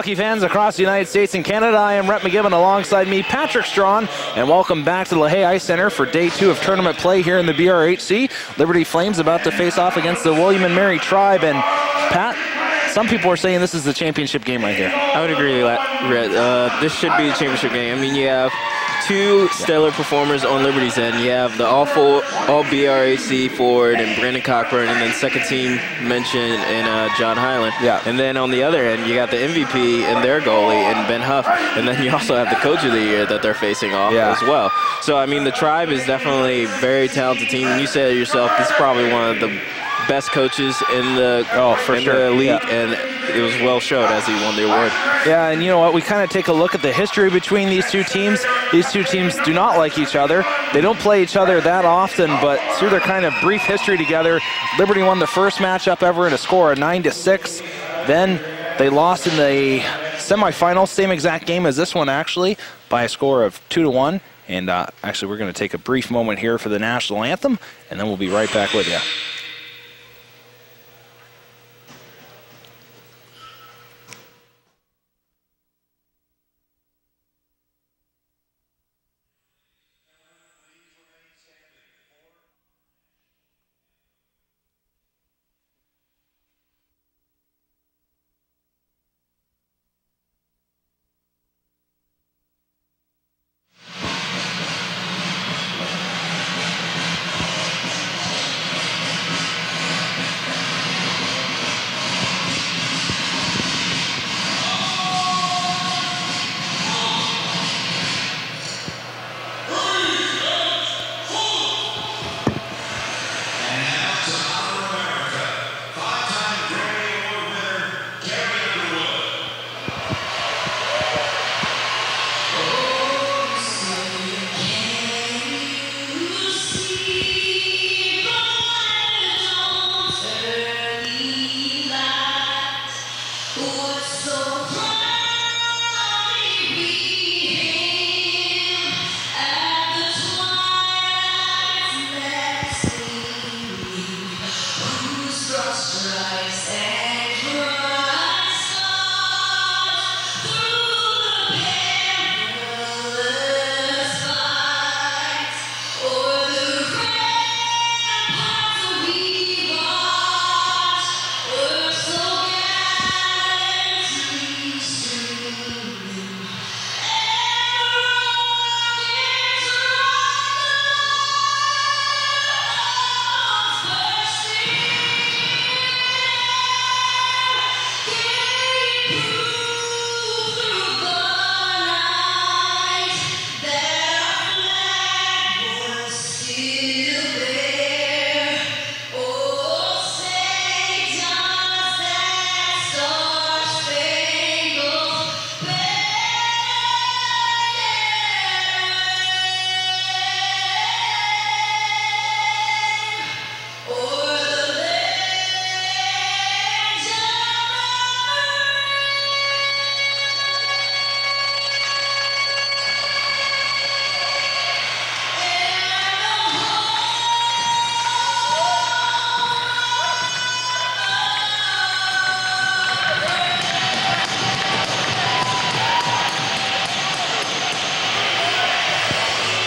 hockey fans across the United States and Canada. I am Rhett McGibbon, alongside me, Patrick Strawn, and welcome back to the LaHaye Ice Center for Day 2 of tournament play here in the BRHC. Liberty Flames about to face off against the William and Mary Tribe. And Pat, some people are saying this is the championship game right here. I would agree with that, Rhett. This should be the championship game. I mean, you have two stellar performers on Liberty's end. You have the all BRHC forward and Brandon Cockburn, and then second team mentioned in John Hyland. Yeah. And then on the other end, you got the MVP and their goalie and Ben Huff, and then you also have the coach of the year that they're facing off as well. So I mean, the Tribe is definitely a very talented team. And you said it yourself, this is probably one of the best coaches in the the league, and it was well showed as he won the award. Yeah, and you know what? We kind of take a look at the history between these two teams. These two teams do not like each other. They don't play each other that often, but through their kind of brief history together, Liberty won the first matchup ever in a score of 9-6. Then they lost in the semifinals, same exact game as this one actually, by a score of 2-1. And actually, we're going to take a brief moment here for the national anthem, and then we'll be right back with you.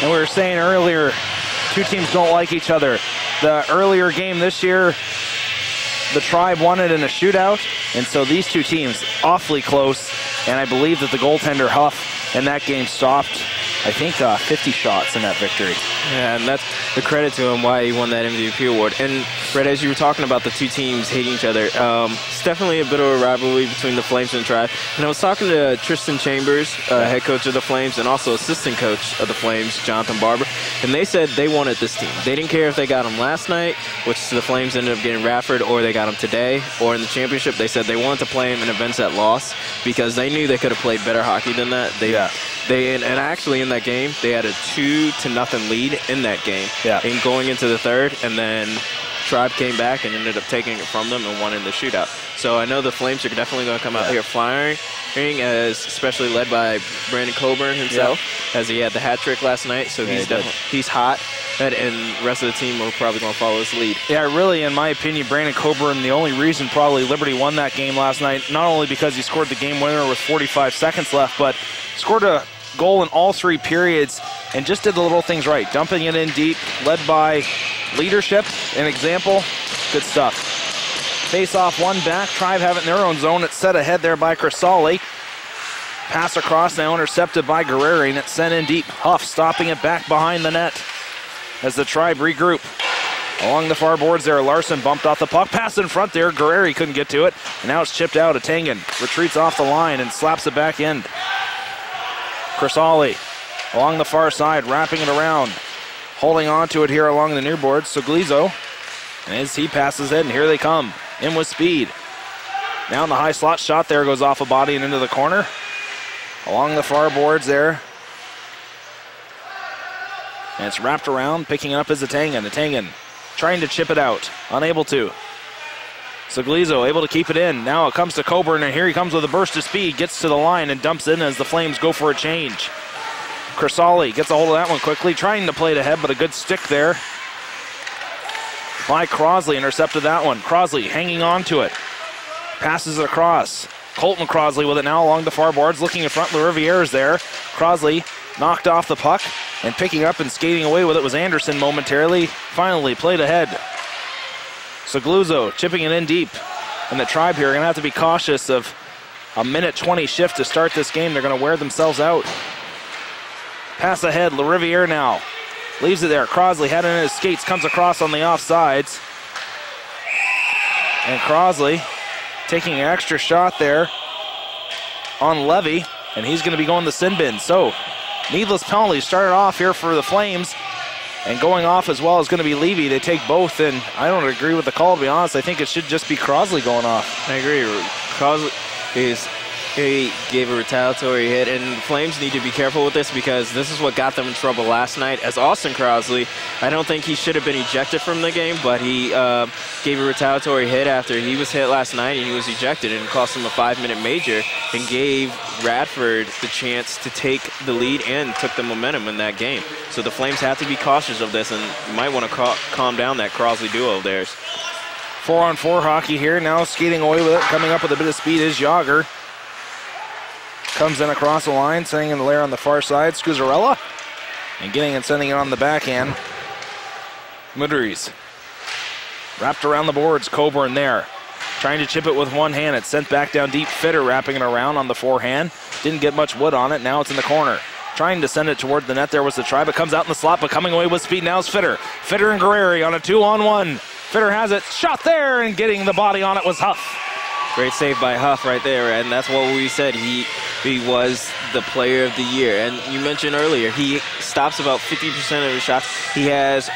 And we were saying earlier, two teams don't like each other. The earlier game this year, the Tribe won it in a shootout, and so these two teams awfully close, and I believe that the goaltender Huff in that game stopped, I think, 50 shots in that victory. Yeah, and that's the credit to him why he won that MVP award. And, Brett, as you were talking about the two teams hating each other, it's definitely a bit of a rivalry between the Flames and the Tribe. And I was talking to Tristan Chambers, head coach of the Flames, and also assistant coach of the Flames, Jonathan Barber, and they said they wanted this team. They didn't care if they got him last night, which the Flames ended up getting Radford, or they got him today, or in the championship. They said they wanted to play him in events that lost because they knew they could have played better hockey than that. And actually in that game, they had a 2-0 lead in that game. And going into the third, and then Tribe came back and ended up taking it from them and won in the shootout. So I know the Flames are definitely going to come out here firing, as especially led by Brandon Coburn himself, as he had the hat trick last night. So he's hot. and the rest of the team are probably going to follow his lead. Yeah, really, in my opinion, Brandon Coburn, the only reason probably Liberty won that game last night, not only because he scored the game winner with 45 seconds left, but scored a goal in all 3 periods and just did the little things right. Dumping it in deep, led by leadership, an example. Good stuff. Face off one back. Tribe have it in their own zone. It's set ahead there by Crisali. Pass across now intercepted by Guerreri, and it's sent in deep. Huff stopping it back behind the net as the Tribe regroup. Along the far boards there, Larson bumped off the puck. Pass in front there. Guerreri couldn't get to it. And now it's chipped out. Atangan retreats off the line and slaps it back in. Crisali along the far side, wrapping it around. Holding on to it here along the near boards. Suglizzo, as he passes it, and here they come. In with speed. Now in the high slot, shot there goes off a body and into the corner. Along the far boards there. And it's wrapped around, picking it up is Atangan. Atangan trying to chip it out, unable to. Suglizzo able to keep it in. Now it comes to Coburn, and here he comes with a burst of speed, gets to the line and dumps in as the Flames go for a change. Crisali gets a hold of that one quickly, trying to play it ahead, but a good stick there by Crosley, intercepted that one. Crosley hanging on to it. Passes it across. Colton Crosley with it now along the far boards, looking in front. LaRiviere's there. Crosley knocked off the puck, and picking up and skating away with it was Anderson momentarily. Finally played ahead. Suglizzo chipping it in deep. And the Tribe here are going to have to be cautious of a minute 20 shift to start this game. They're going to wear themselves out. Pass ahead, LaRiviere now. Leaves it there. Crosley had it in his skates, comes across on the offsides. And Crosley taking an extra shot there on Levy, and he's going to be going to the sin bin. So, needless penalty started off here for the Flames, and going off as well is going to be Levy. They take both, and I don't agree with the call, to be honest. I think it should just be Crosley going off. I agree. Crosley he gave a retaliatory hit, and the Flames need to be careful with this because this is what got them in trouble last night. As Austin Crosley, I don't think he should have been ejected from the game, but he gave a retaliatory hit after he was hit last night, and he was ejected, and it cost him a 5-minute major and gave Radford the chance to take the lead and took the momentum in that game. So the Flames have to be cautious of this, and you might want to calm down that Crosley duo of theirs. 4-on-4 hockey here. Now skating away with it, coming up with a bit of speed is Yager. Comes in across the line, sending in the layer on the far side. Scuzzarella. And getting and sending it on the backhand. Mudries. Wrapped around the boards. Coburn there. Trying to chip it with one hand. It's sent back down deep. Fitter wrapping it around on the forehand. Didn't get much wood on it. Now it's in the corner. Trying to send it toward the net. There was the Tribe. It comes out in the slot, but coming away with speed now is Fitter. Fitter and Guerreri on a 2-on-1. Fitter has it. Shot there, and getting the body on it was Huff. Great save by Huff right there, and that's what we said. He was the player of the year. And you mentioned earlier, he stops about 50% of his shots. He has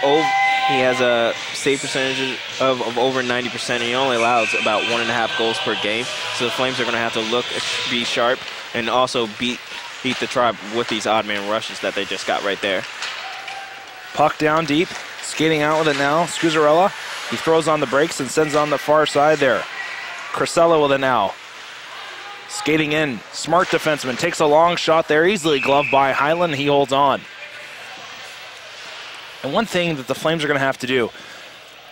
a save percentage of over 90%. He only allows about 1.5 goals per game. So the Flames are going to have to be sharp, and also beat the Tribe with these odd man rushes that they just got right there. Puck down deep, skating out with it now. Scuzzarella, he throws on the brakes and sends on the far side there. Crisella with it now. Skating in, smart defenseman, takes a long shot there, easily gloved by Highland, he holds on. And one thing that the Flames are going to have to do,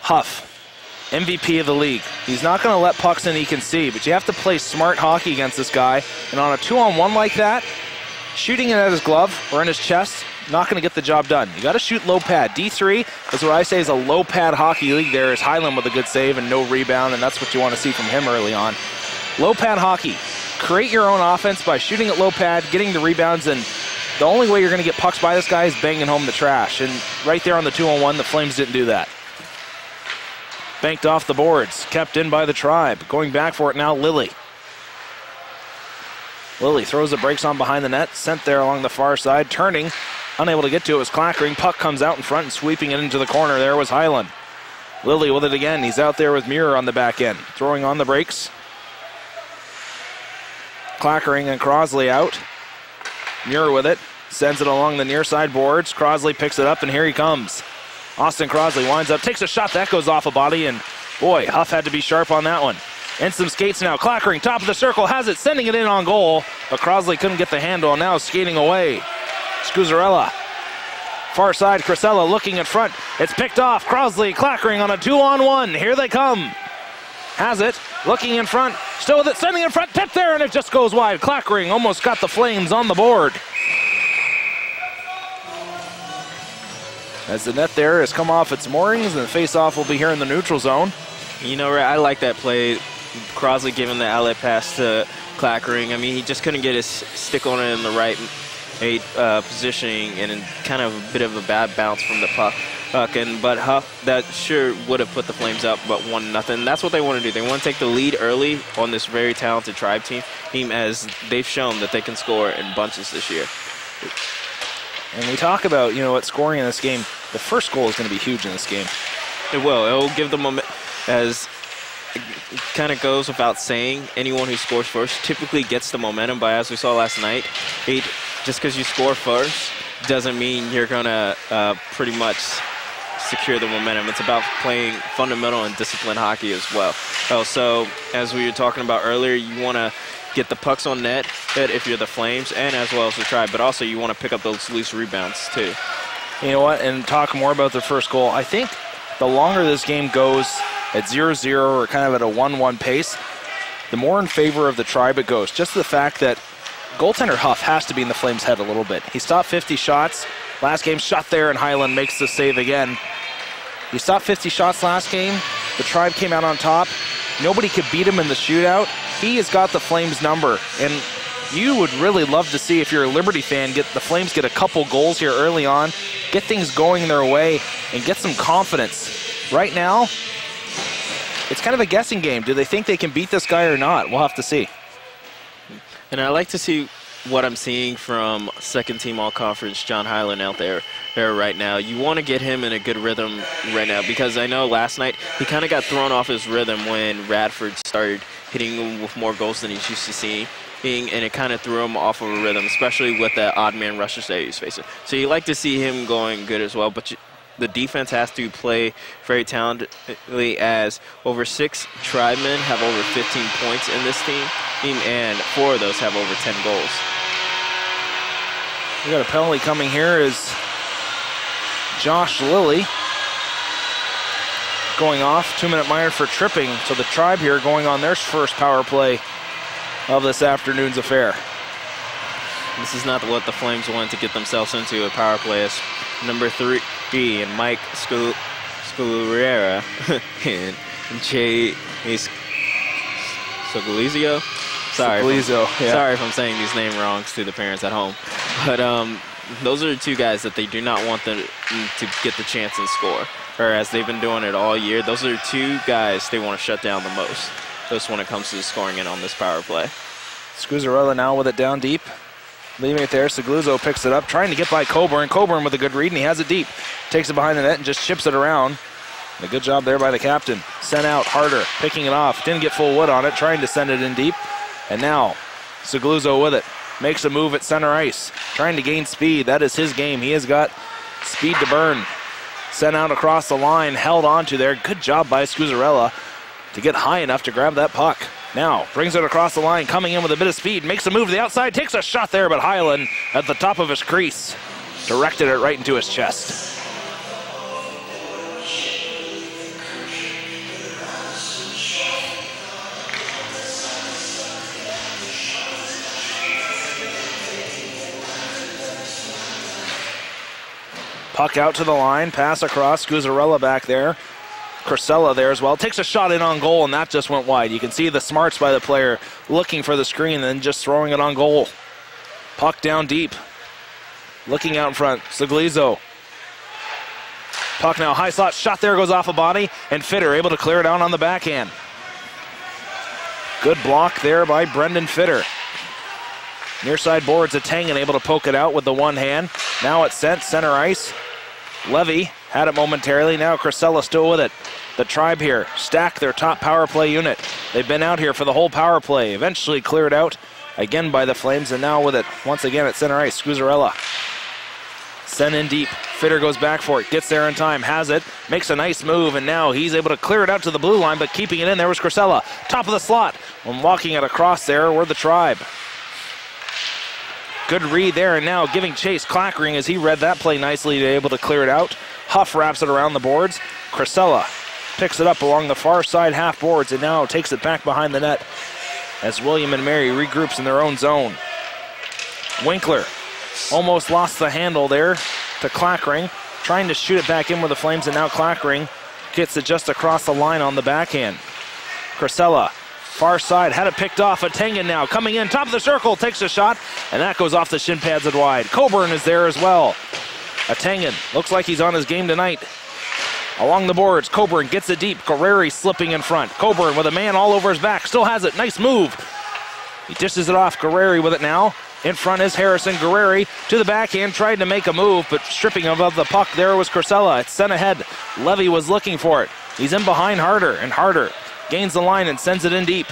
Huff, MVP of the league. He's not going to let pucks in he can see, but you have to play smart hockey against this guy. And on a 2-on-1 like that, shooting it at his glove or in his chest, not going to get the job done. You got to shoot low pad. D3 is what I say is a low pad hockey league. There is Highland with a good save and no rebound, and that's what you want to see from him early on. Low pad hockey. Create your own offense by shooting at low pad, getting the rebounds, and the only way you're going to get pucks by this guy is banging home the trash. And right there on the 2-on-1, the Flames didn't do that. Banked off the boards, kept in by the Tribe. Going back for it now, Lilly. Lilly throws the brakes on behind the net, sent there along the far side, turning. Unable to get to it was Clackering. Puck comes out in front and sweeping it into the corner. There was Highland. Lilly with it again. He's out there with Muir on the back end. Throwing on the brakes. Clackering and Crosley out. Muir with it. Sends it along the near side boards. Crosley picks it up, and here he comes. Austin Crosley winds up, takes a shot. That goes off a body, and boy, Huff had to be sharp on that one. And some skates now. Clackering, top of the circle, has it, sending it in on goal. But Crosley couldn't get the handle, and now skating away. Scuzzarella Far side, Crisella looking in front. It's picked off. Crosley clackering on a 2-on-1. Here they come. Has it. Looking in front. Still with it. Sending in front. Tip there, and it just goes wide. Clackering almost got the Flames on the board. As the net there has come off its moorings, and the face-off will be here in the neutral zone. You know, Ray, I like that play. Crosley giving the outlet pass to Clackering. I mean, he just couldn't get his stick on it in the right positioning, and kind of a bit of a bad bounce from the puck. But Huff, that sure would have put the Flames up, but 1-0. That's what they want to do. They want to take the lead early on this very talented Tribe team, as they've shown that they can score in bunches this year. And we talk about, what scoring in this game. The first goal is going to be huge in this game. It will. It will give them as it kind of goes without saying, anyone who scores first typically gets the momentum. But as we saw last night, just because you score first doesn't mean you're going to pretty much secure the momentum. It's about playing fundamental and disciplined hockey as well. So as we were talking about earlier, you want to get the pucks on net if you're the Flames, and as well as the Tribe, but also you want to pick up those loose rebounds too. You know what, and talk more about the first goal. I think the longer this game goes at 0-0 or kind of at a 1-1 pace, the more in favor of the Tribe it goes. Just the fact that goaltender Huff has to be in the Flames' head a little bit. He stopped 50 shots. Last game, shot there, and Highland makes the save again. He stopped 50 shots last game. The Tribe came out on top. Nobody could beat him in the shootout. He has got the Flames number, and you would really love to see, if you're a Liberty fan, the Flames get a couple goals here early on, get things going their way, and get some confidence. Right now, it's kind of a guessing game. Do they think they can beat this guy or not? We'll have to see. And I like to see what I'm seeing from second-team All-Conference John Hyland out there right now. You want to get him in a good rhythm right now, because I know last night he kind of got thrown off his rhythm when Radford started hitting him with more goals than he's used to seeing, and it kind of threw him off of a rhythm, especially with the odd man rushes that he's facing. So you like to see him going good as well, but the defense has to play very talentedly, as over 6 Tribemen have over 15 points in this team, and 4 of those have over 10 goals. We got a penalty coming here is Josh Lilly going off, 2-minute minor for tripping. So the Tribe here going on their first power play of this afternoon's affair. This is not what the Flames wanted to get themselves into, a power play. As number 3 and Mike Scolera and Jay Soglizio. Sorry if I'm saying these names wrong to the parents at home. But those are the 2 guys that they do not want them to get the chance and score. Or as they've been doing it all year, those are the 2 guys they want to shut down the most. Just when it comes to scoring in on this power play. Scuzzarella now with it down deep. Leaving it there, Segluzzo picks it up, trying to get by Coburn. Coburn with a good read, and he has it deep. Takes it behind the net and just chips it around. A good job there by the captain. Sent out harder, picking it off. Didn't get full wood on it, trying to send it in deep. And now, Segluzzo with it. Makes a move at center ice. Trying to gain speed. That is his game. He has got speed to burn. Sent out across the line, held onto there. Good job by Scuzzarella to get high enough to grab that puck. Now, brings it across the line, coming in with a bit of speed. Makes a move to the outside, takes a shot there, but Highland at the top of his crease directed it right into his chest. Puck out to the line, pass across, Scuzzarella back there. Crisella there as well. Takes a shot in on goal, and that just went wide. You can see the smarts by the player looking for the screen and then just throwing it on goal. Puck down deep. Looking out in front, Seglizzo. Puck now, high slot, shot there, goes off a body, and Fitter able to clear it out on the backhand. Good block there by Brendan Fitter. Near side boards, a Tangen able to poke it out with the one hand. Now it's sent, center ice. Levy had it momentarily, now Crisella still with it. The Tribe here stack their top power play unit. They've been out here for the whole power play, eventually cleared out again by the Flames, and now with it once again at center ice, Scuzzarella. Sent in deep, Fitter goes back for it, gets there in time, has it, makes a nice move, and now he's able to clear it out to the blue line, but keeping it in there was Crisella. Top of the slot, when walking it across there were the Tribe. Good read there, and now giving chase. Clackering as he read that play nicely, able to clear it out. Huff wraps it around the boards. Crisella picks it up along the far side half boards and now takes it back behind the net as William and Mary regroups in their own zone. Winkler almost lost the handle there to Clackering, trying to shoot it back in with the Flames, and now Clackering gets it just across the line on the backhand. Crisella, far side, had it picked off. Atengan now coming in, top of the circle, takes a shot, and that goes off the shin pads and wide. Coburn is there as well. Atengan looks like he's on his game tonight. Along the boards, Coburn gets it deep. Guerreri slipping in front. Coburn with a man all over his back, still has it. Nice move. He dishes it off. Guerreri with it now. In front is Harrison. Guerreri to the backhand, tried to make a move, but stripping above the puck there was Crisella. It's sent ahead. Levy was looking for it. He's in behind Harder, and Harder gains the line and sends it in deep.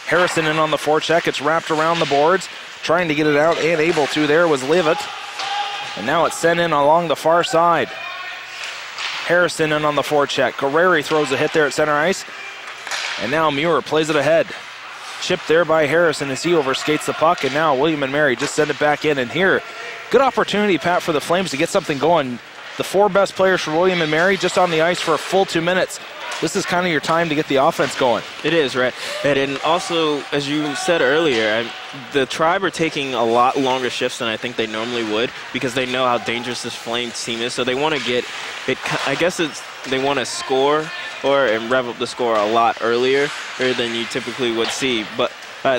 Harrison in on the forecheck. It's wrapped around the boards. Trying to get it out and able to there was Levitt. And now it's sent in along the far side. Harrison in on the forecheck. Guerreri throws a hit there at center ice. And now Muir plays it ahead. Chipped there by Harrison as he overskates the puck. And now William and Mary just send it back in. And here, good opportunity, Pat, for the Flames to get something going. The four best players for William and Mary just on the ice for a full 2 minutes. This is kind of your time to get the offense going. It is, right? And also, as you said earlier, the Tribe are taking a lot longer shifts than I think they normally would because they know how dangerous this Flames team is. So they want to get it. I guess they want to score and rev up the score a lot earlier than you typically would see. But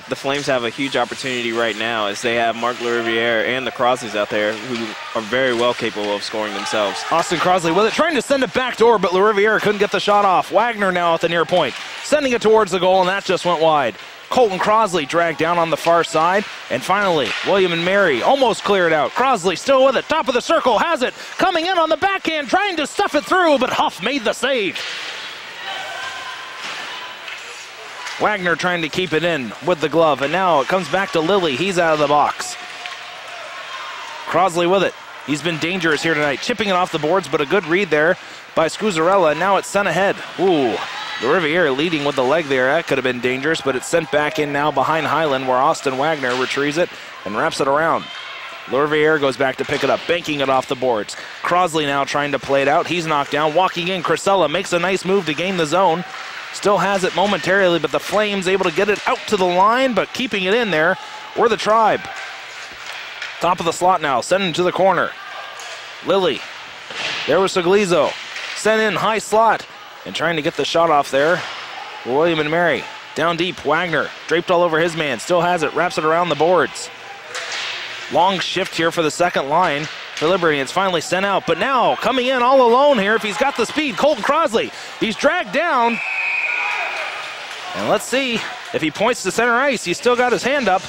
the Flames have a huge opportunity right now as they have Mark LaRiviere and the Crosleys out there who are very well capable of scoring themselves. Austin Crosley with it, trying to send it back door, but LaRiviere couldn't get the shot off. Wagner now at the near point, sending it towards the goal, and that just went wide. Colton Crosley dragged down on the far side, and finally, William and Mary almost cleared out. Crosley still with it, top of the circle, has it, coming in on the backhand, trying to stuff it through, but Huff made the save. Wagner trying to keep it in with the glove, and now it comes back to Lilly. He's out of the box. Crosley with it. He's been dangerous here tonight, chipping it off the boards, but a good read there by Scuzzarella, and now it's sent ahead. Ooh, the Riviere leading with the leg there. That could have been dangerous, but it's sent back in now behind Highland, where Austin Wagner retrieves it and wraps it around. Riviere goes back to pick it up, banking it off the boards. Crosley now trying to play it out. He's knocked down, walking in. Crisella makes a nice move to gain the zone. Still has it momentarily, but the Flames able to get it out to the line, but keeping it in there were the Tribe. Top of the slot now, sending to the corner. Lilly. There was Suglizzo. Sent in high slot and trying to get the shot off there. William and Mary. Down deep, Wagner draped all over his man. Still has it, wraps it around the boards. Long shift here for the second line for Liberty. It's finally sent out, but now coming in all alone here, if he's got the speed, Colton Crosley. He's dragged down. And let's see if he points to center ice. He's still got his hand up.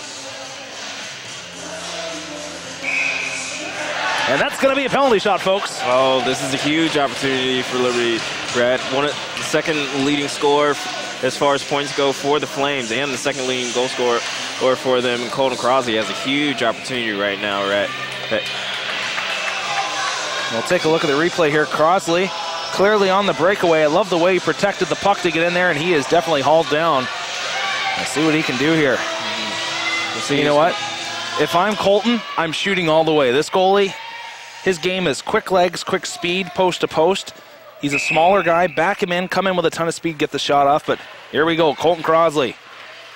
And that's going to be a penalty shot, folks. Oh, this is a huge opportunity for Liberty, Brad. The second leading scorer as far as points go for the Flames, and the second leading goal scorer for them, Colton Crosley, has a huge opportunity right now, right? We'll take a look at the replay here. Crosley clearly on the breakaway. I love the way he protected the puck to get in there, and he is definitely hauled down. Let's see what he can do here. We'll see. You know what? If I'm Colton, I'm shooting all the way. This goalie, his game is quick legs, quick speed, post to post. He's a smaller guy. Back him in, come in with a ton of speed, get the shot off. But here we go, Colton Crosley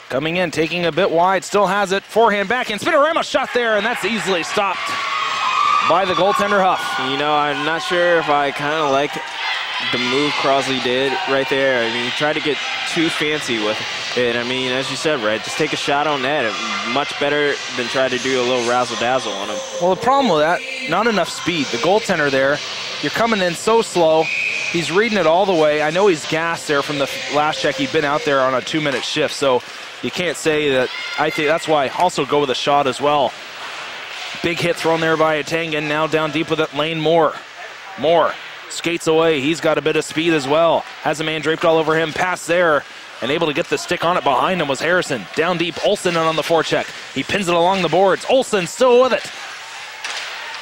coming in, taking a bit wide, still has it. Forehand, backhand, Spinorama shot there, and that's easily stopped by the goaltender Huff. You know, I'm not sure if I kind of like the move Crosley did right there. I mean, he tried to get too fancy with it. I mean, as you said, right, just take a shot on net. Much better than try to do a little razzle-dazzle on him. Well, the problem with that, not enough speed. The goaltender there, you're coming in so slow. He's reading it all the way. I know he's gassed there from the last check. He'd been out there on a 2-minute shift, so you can't say that. I think that's why I also go with a shot as well. Big hit thrown there by Atengan. Now down deep with it, Lane Moore. Moore skates away. He's got a bit of speed as well. Has a man draped all over him. Pass there. And able to get the stick on it behind him was Harrison. Down deep, Olsen on the forecheck. He pins it along the boards. Olsen still with it.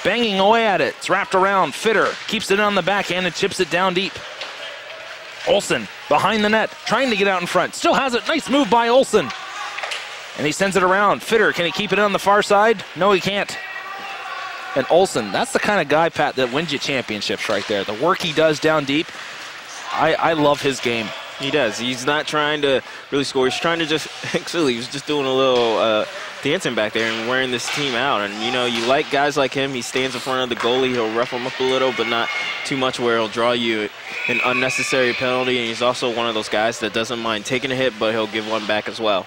Banging away at it. It's wrapped around. Fitter keeps it on the backhand and chips it down deep. Olsen behind the net, trying to get out in front. Still has it. Nice move by Olsen. And he sends it around. Fitter, can he keep it on the far side? No, he can't. And Olsen, that's the kind of guy, Pat, that wins you championships right there. The work he does down deep, I love his game. He does. He's not trying to really score. He's trying to just, actually, he was just doing a little dancing back there and wearing this team out. And, you know, you like guys like him. He stands in front of the goalie. He'll rough him up a little, but not too much where he'll draw you an unnecessary penalty. And he's also one of those guys that doesn't mind taking a hit, but he'll give one back as well.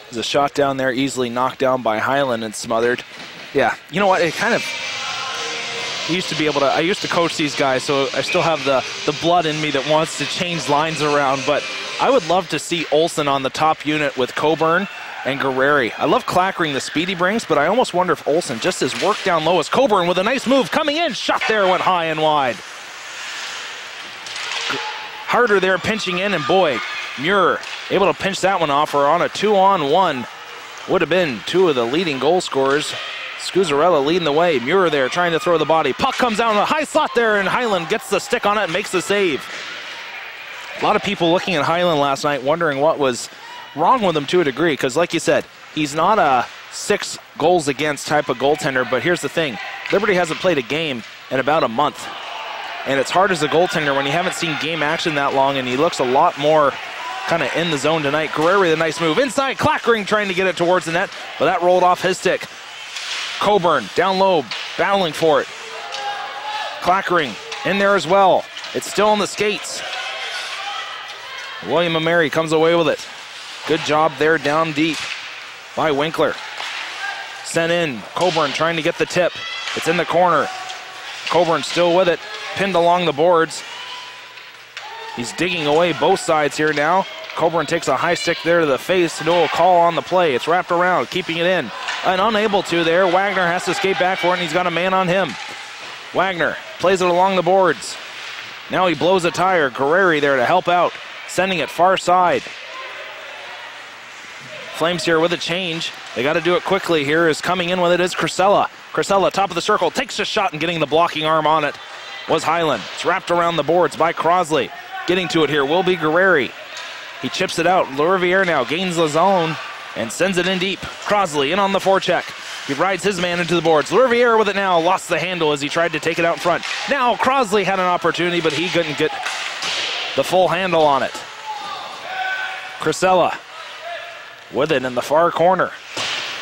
There's a shot down there, easily knocked down by Highland and smothered. Yeah, you know what, it kind of, I used to coach these guys, so I still have the blood in me that wants to change lines around, but I would love to see Olsen on the top unit with Coburn and Guerreri. I love Clackering, the speed he brings, but I almost wonder if Olsen, just his work down low, as Coburn with a nice move coming in, shot there, went high and wide. Harder there pinching in, and boy, Muir able to pinch that one off, or on a 2-on-1. Would have been two of the leading goal scorers. Scuzzarella leading the way. Muir there trying to throw the body. Puck comes down a high slot there, and Highland gets the stick on it and makes the save. A lot of people looking at Highland last night wondering what was wrong with him to a degree, because like you said, he's not a 6 goals against type of goaltender, but here's the thing. Liberty hasn't played a game in about a month, and it's hard as a goaltender when you haven't seen game action that long, and he looks a lot more kind of in the zone tonight. Guerreri, the nice move. Inside, Clackering trying to get it towards the net, but that rolled off his stick. Coburn down low, battling for it. Clackering in there as well. It's still on the skates. William Ameri comes away with it. Good job there down deep by Winkler. Sent in. Coburn trying to get the tip. It's in the corner. Coburn still with it. Pinned along the boards. He's digging away both sides here now. Coburn takes a high stick there to the face. No call on the play. It's wrapped around, keeping it in. And unable to there. Wagner has to skate back for it, and he's got a man on him. Wagner plays it along the boards. Now he blows a tire. Guerreri there to help out. Sending it far side. Flames here with a change. They got to do it quickly here. Is coming in with it is Crisella. Crisella, top of the circle, takes a shot, and getting the blocking arm on it was Highland. It's wrapped around the boards by Crosley. Getting to it here will be Guerreri. He chips it out. Lariviere now gains the zone and sends it in deep. Crosley in on the forecheck. He rides his man into the boards. Lariviere with it now. Lost the handle as he tried to take it out in front. Now Crosley had an opportunity, but he couldn't get the full handle on it. Crisella with it in the far corner.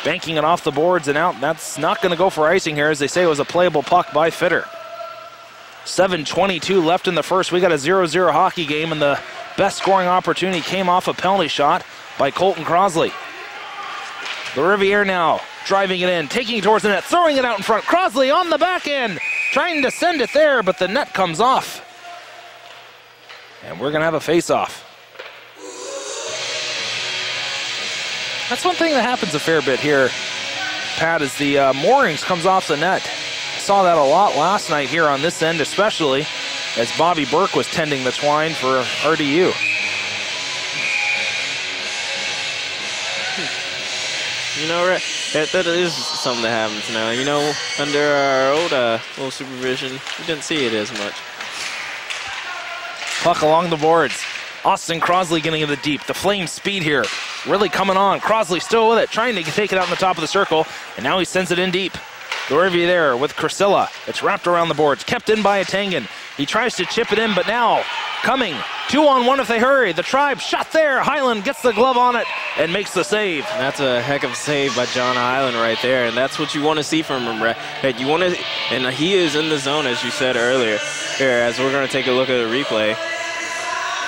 Banking it off the boards and out. That's not going to go for icing here, as they say it was a playable puck by Fitter. 7:22 left in the first. We got a 0-0 hockey game, and the best scoring opportunity came off a penalty shot by Colton Crosley. The Riviere now driving it in, taking it towards the net, throwing it out in front. Crosley on the back end, trying to send it there, but the net comes off. And we're going to have a face-off. That's one thing that happens a fair bit here, Pat, is the moorings comes off the net. Saw that a lot last night here on this end, especially as Bobby Burke was tending the twine for RDU. You know, that is something that happens now. You know, under our old little supervision, we didn't see it as much. Puck along the boards. Austin Crosley getting in the deep. The Flames speed here really coming on. Crosley still with it, trying to take it out in the top of the circle, and now he sends it in deep. Lorvie there with Crisilla. It's wrapped around the boards, kept in by Atangan. He tries to chip it in, but now coming 2-on-1 if they hurry. The Tribe shot there. Highland gets the glove on it and makes the save. That's a heck of a save by John Highland right there, and that's what you want to see from him, Brett. That you want to, and he is in the zone, as you said earlier. Here, as we're going to take a look at the replay.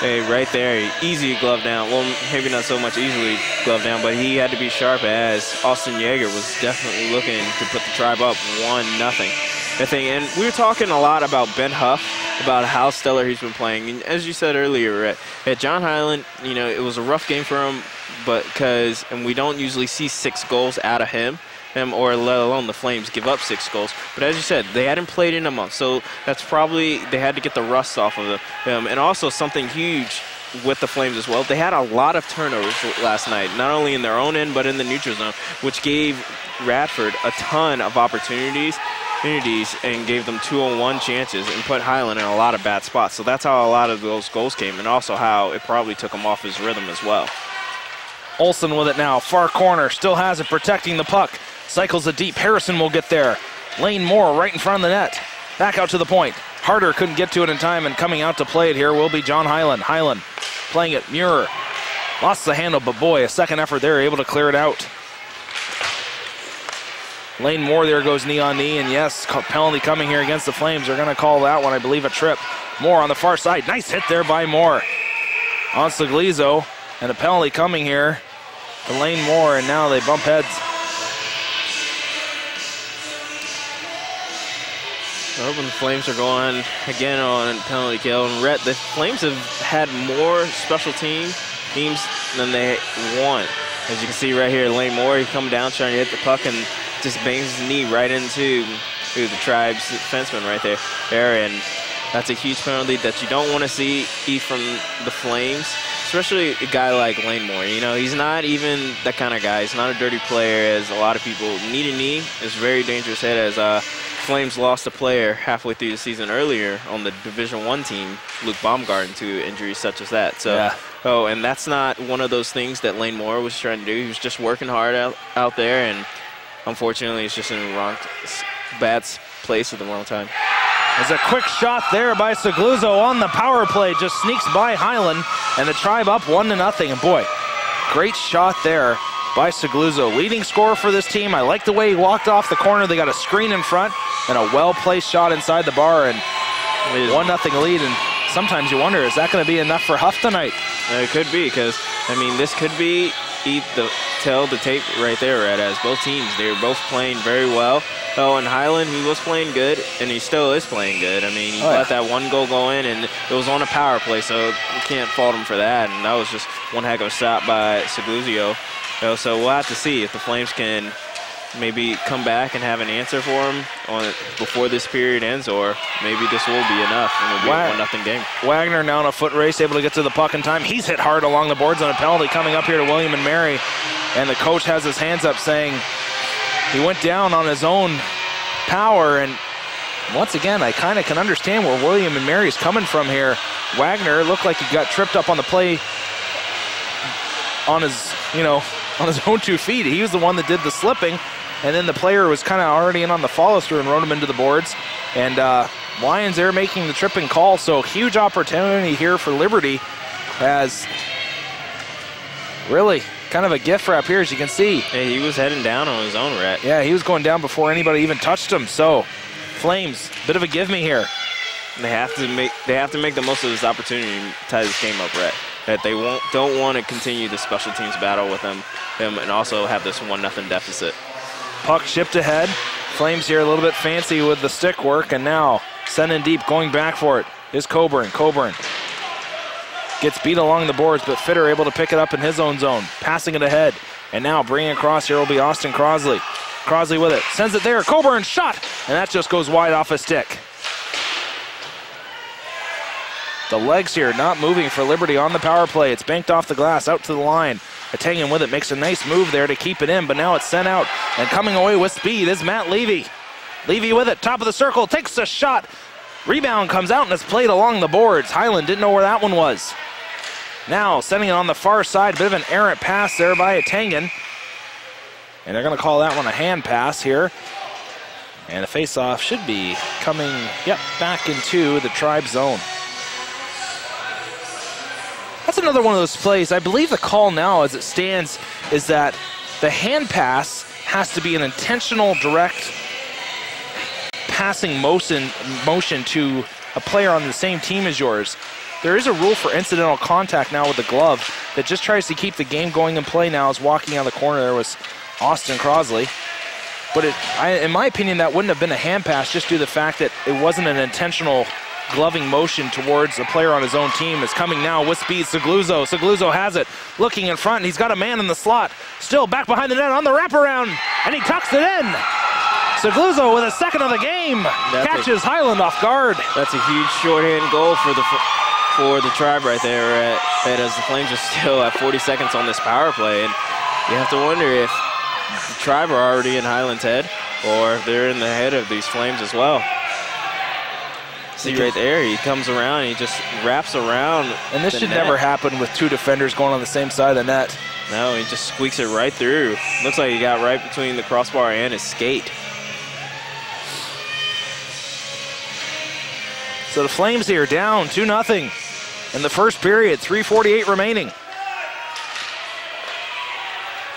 Hey, right there, easy glove down. Well, maybe not so much easily glove down, but he had to be sharp, as Austin Yeager was definitely looking to put the Tribe up 1-0. And we were talking a lot about Ben Huff, about how stellar he's been playing. And as you said earlier, at John Highland, you know, it was a rough game for him, but and we don't usually see 6 goals out of him, or let alone the Flames give up 6 goals. But as you said, they hadn't played in a month, so that's probably, they had to get the rust off of them. And also something huge with the Flames as well, they had a lot of turnovers last night, not only in their own end, but in the neutral zone, which gave Radford a ton of opportunities and gave them 2-on-1 chances and put Highland in a lot of bad spots. So that's how a lot of those goals came, and also how it probably took him off his rhythm as well. Olsen with it now, far corner, still has it, protecting the puck. Cycles it deep, Harrison will get there. Lane Moore right in front of the net. Back out to the point. Harder couldn't get to it in time, and coming out to play it here will be John Hyland. Hyland playing it, Muir. Lost the handle, but boy, a second effort there, able to clear it out. Lane Moore there goes knee on knee, and yes, penalty coming here against the Flames. They're going to call that one, I believe, a trip. Moore on the far side. Nice hit there by Moore on Saglizzo, and a penalty coming here to Lane Moore, and now they bump heads. When the Flames are going again on penalty kill, and Rhett, the Flames have had more special teams than they want. As you can see right here, Lane Moore, he come down trying to hit the puck and just bangs his knee right into the Tribe's defenseman right there. And that's a huge penalty that you don't want to see from the Flames, especially a guy like Lane Moore. You know, he's not even that kind of guy. He's not a dirty player, as a lot of people. Knee to knee is a very dangerous hit, as Flames lost a player halfway through the season earlier on the Division I team, Luke Baumgarten, to injuries such as that. So, yeah. And that's not one of those things that Lane Moore was trying to do. He was just working hard out there, and unfortunately, he's just in the wrong, bad place at the wrong time. There's a quick shot there by Sagluzzo on the power play. Just sneaks by Hyland, and the Tribe up 1-0. And boy, great shot there by Sagluzzo. Leading scorer for this team. I like the way he walked off the corner. They got a screen in front and a well-placed shot inside the bar, and 1-0 lead. And sometimes you wonder, is that going to be enough for Huff tonight? It could be, because, I mean, this could be tell the tape right there, Red, as both teams, they were both playing very well. Oh, and Hyland, he was playing good, and he still is playing good. I mean, he let that one goal go in, and it was on a power play, so you can't fault him for that. And that was just one heck of a stop by Sagluzzo. So we'll have to see if the Flames can maybe come back and have an answer for him before this period ends, or maybe this will be enough and it'll be a 1-0 game. Wagner now in a foot race, able to get to the puck in time. He's hit hard along the boards on a penalty coming up here to William and Mary, and the coach has his hands up saying he went down on his own power. And once again, I kind of can understand where William and Mary's coming from here. Wagner looked like he got tripped up on the play on his, on his own 2 feet. He was the one that did the slipping, and then the player was kind of already in on the follow-through and rode him into the boards. And Lions there making the tripping call, so huge opportunity here for Liberty, as really kind of a gift wrap here, as you can see. Hey, he was heading down on his own, Rhett. Yeah, he was going down before anybody even touched him. So Flames, bit of a give me here. They have to make the most of this opportunity to tie this game up, Rhett. That they don't want to continue the special teams battle with them and also have this 1-0 deficit. Puck chipped ahead. Flames here a little bit fancy with the stick work, and now sending deep, going back for it is Coburn. Coburn gets beat along the boards, but Fitter able to pick it up in his own zone, passing it ahead. And now bringing across here will be Austin Crosley. Crosley with it, sends it there, Coburn shot, and that just goes wide off a stick. The legs here not moving for Liberty on the power play. It's banked off the glass, out to the line. Atangan with it, makes a nice move there to keep it in, but now it's sent out. And coming away with speed is Matt Levy. Levy with it, top of the circle, takes a shot. Rebound comes out and it's played along the boards. Hyland didn't know where that one was. Now sending it on the far side, bit of an errant pass there by Atangan. And they're going to call that one a hand pass here. And the face-off should be coming, back into the Tribe zone. That's another one of those plays. I believe the call now as it stands is that the hand pass has to be an intentional direct passing motion to a player on the same team as yours. There is a rule for incidental contact now with the glove that just tries to keep the game going in play now as walking out of the corner there was Austin Crosley. But in my opinion, that wouldn't have been a hand pass just due to the fact that it wasn't an intentional gloving motion towards a player on his own team. Is coming now with speed, Sagluzzo. Sagluzzo has it, looking in front, and he's got a man in the slot. Still back behind the net on the wraparound, and he tucks it in. Sagluzzo with a second of the game. Catches Hyland off guard. That's a huge shorthand goal for the Tribe right there, as the Flames are still at 40 seconds on this power play. And you have to wonder if the Tribe are already in Hyland's head, or if they're in the head of these Flames as well. See right there, he comes around, he just wraps around. And this should never happen with 2 defenders going on the same side of the net. No, he just squeaks it right through. Looks like he got right between the crossbar and his skate. So the Flames here down 2-0 in the first period, 3:48 remaining.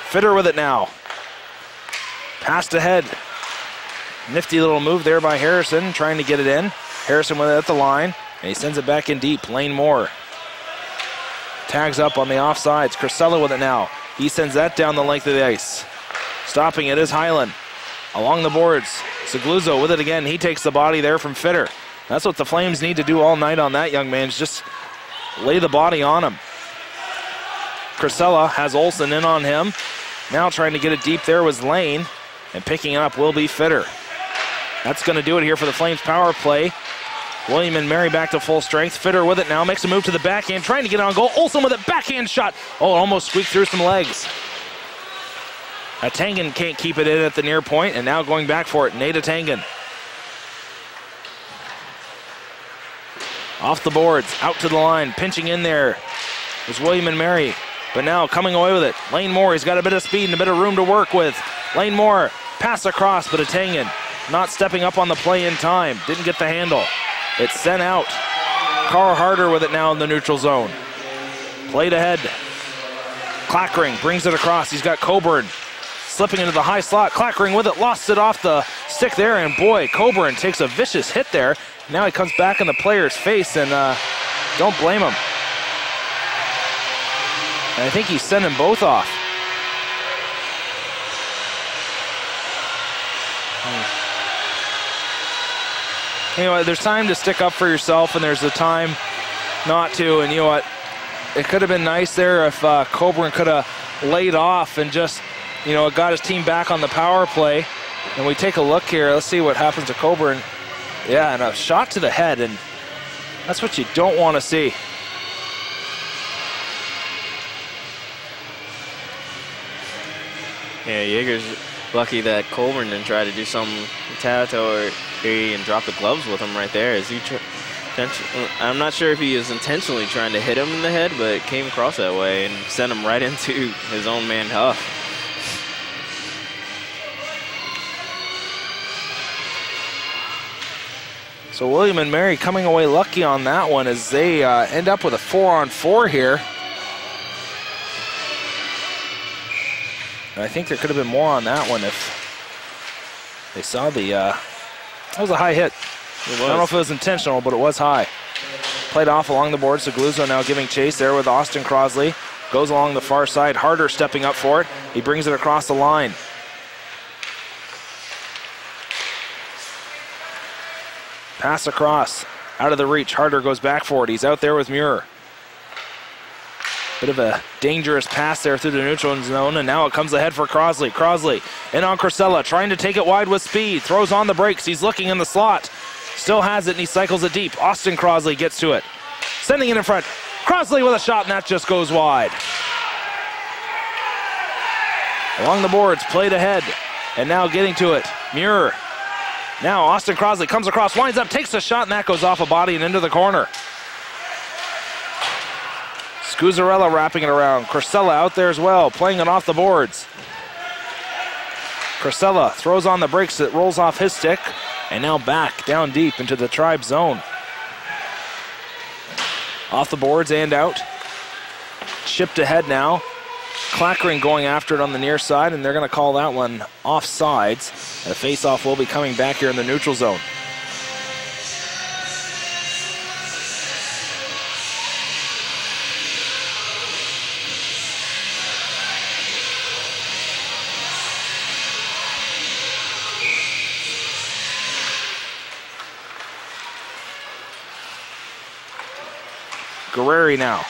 Fitter with it now. Passed ahead. Nifty little move there by Harrison, trying to get it in. Harrison with it at the line, and he sends it back in deep. Lane Moore tags up on the offsides. Crisella with it now. He sends that down the length of the ice. Stopping it is Highland. Along the boards, Sagluzzo with it again. He takes the body there from Fitter. That's what the Flames need to do all night on that young man, is just lay the body on him. Crisella has Olsen in on him. Now trying to get it deep there was Lane, and picking it up will be Fitter. That's going to do it here for the Flames power play. William and Mary back to full strength. Fitter with it now, makes a move to the backhand, trying to get on goal. Olsen with it, backhand shot. Oh, almost squeaked through some legs. Tangen can't keep it in at the near point, and now going back for it, Nate Tangen. Off the boards, out to the line, pinching in there was William and Mary. But now coming away with it, Lane Moore, he's got a bit of speed and a bit of room to work with. Lane Moore, pass across, but Tangen not stepping up on the play in time. Didn't get the handle. It's sent out. Carl Harder with it now in the neutral zone. Played ahead. Clackering brings it across. He's got Coburn slipping into the high slot. Clackering with it, lost it off the stick there, and boy, Coburn takes a vicious hit there. Now he comes back in the player's face, and don't blame him. And I think he's sending both off. You know what, there's time to stick up for yourself, and there's a time not to. And you know what, it could have been nice there if Coburn could have laid off and just, you know, got his team back on the power play. And we take a look here. Let's see what happens to Coburn. Yeah, and a shot to the head, and that's what you don't want to see. Yeah, Jaeger's lucky that Coburn didn't try to do something retaliatory and drop the gloves with him right there. I'm not sure if he is intentionally trying to hit him in the head, but it came across that way and sent him right into his own man Huff. So William and Mary coming away lucky on that one as they end up with a 4-on-4 here. And I think there could have been more on that one if they saw the, that was a high hit. I don't know if it was intentional, but it was high. Played off along the board, so Gluzzo now giving chase there with Austin Crosley. Goes along the far side, Harder stepping up for it. He brings it across the line. Pass across, out of the reach. Harder goes back for it. He's out there with Muir. Bit of a dangerous pass there through the neutral zone, and now it comes ahead for Crosley. Crosley in on Crisella, trying to take it wide with speed. Throws on the brakes. He's looking in the slot. Still has it, and he cycles it deep. Austin Crosley gets to it. Sending it in front. Crosley with a shot, and that just goes wide. Along the boards, played ahead, and now getting to it. Muir. Now Austin Crosley comes across, winds up, takes a shot, and that goes off a body and into the corner. Scuzzarella wrapping it around. Crisella out there as well, playing it off the boards. Crisella throws on the brakes, it rolls off his stick, and now back down deep into the Tribe zone. Off the boards and out. Chipped ahead now. Clackering going after it on the near side, and they're going to call that one offsides. The face-off will be coming back here in the neutral zone. Guerreri now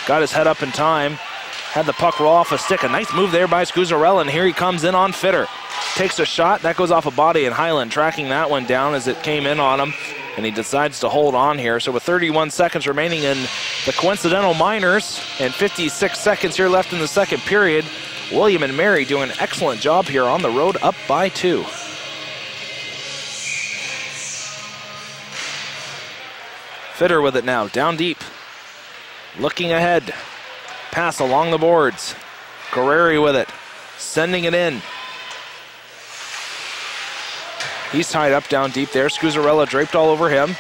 got his head up in time. Had the puck roll off a stick. A nice move there by Scuzzarella, and here he comes in on Fitter. Takes a shot. That goes off a body, and Highland tracking that one down as it came in on him, and he decides to hold on here. So with 31 seconds remaining in the coincidental minors and 56 seconds here left in the second period, William and Mary doing an excellent job here on the road, up by 2. Fitter with it now, down deep. Looking ahead. Pass along the boards. Guerreri with it, sending it in. He's tied up down deep there. Scuzzarella draped all over him.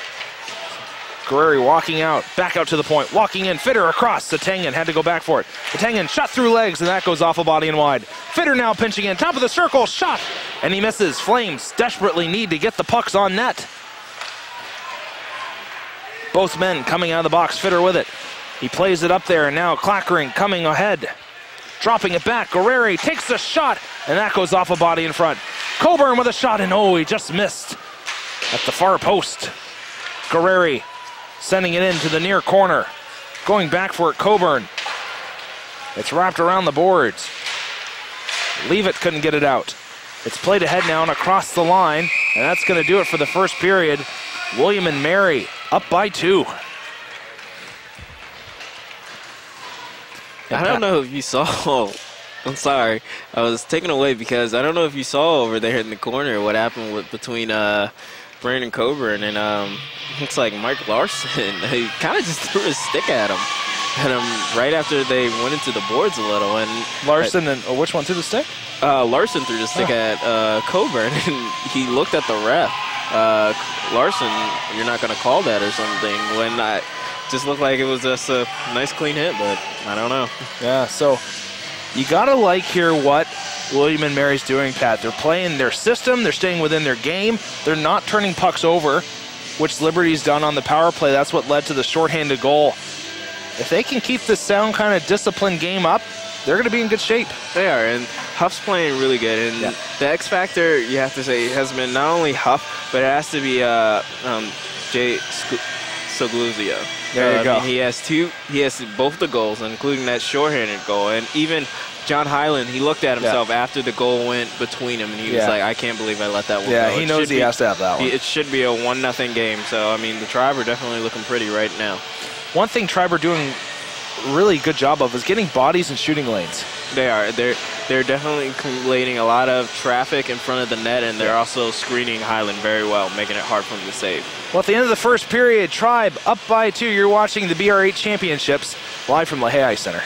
Guerreri walking out, back out to the point, walking in. Fitter across. Satangan had to go back for it. Satangan shot through legs, and that goes off a body and wide. Fitter now pinching in, top of the circle, shot, and he misses. Flames desperately need to get the pucks on net. Both men coming out of the box. Fitter with it. He plays it up there, and now Clackering coming ahead. Dropping it back. Guerreri takes the shot, and that goes off a body in front. Coburn with a shot, and oh, he just missed at the far post. Guerreri sending it into the near corner. Going back for it, Coburn. It's wrapped around the boards. Leave it, couldn't get it out. It's played ahead now and across the line, and that's going to do it for the first period. William and Mary up by 2. I don't know if you saw, I'm sorry, I was taken away because I don't know if you saw over there in the corner what happened between Brandon Coburn and looks like Mike Larson. He kind of just threw his stick at him right after they went into the boards a little. And Larson, and which one threw the stick? Larson threw the stick at Coburn, and he looked at the ref. Larson, you're not going to call that or something, when I just looked like it was just a nice clean hit, but I don't know. Yeah, so you got to like here what William and Mary's doing, Pat. They're playing their system. They're staying within their game. They're not turning pucks over, which Liberty's done on the power play. That's what led to the shorthanded goal. If they can keep this sound kind of disciplined game up, they're going to be in good shape. They are, and Huff's playing really good. And the X factor, you have to say, has been not only Huff, but it has to be Jay Sogluzio. There you go. I mean, he has both the goals, including that shorthanded goal. And even John Hyland, he looked at himself after the goal went between him, and he was like, I can't believe I let that one go. Yeah, he knows he has to have that one. It should be a 1-0 game. So, I mean, the Tribe are definitely looking pretty right now. One thing Tribe are doing really good job of is getting bodies and shooting lanes. They are. They're definitely collating a lot of traffic in front of the net, and they're also screening Highland very well, making it hard for them to save. Well, at the end of the first period, Tribe up by 2. You're watching the BR8 Championships live from LaHaye Ice Center.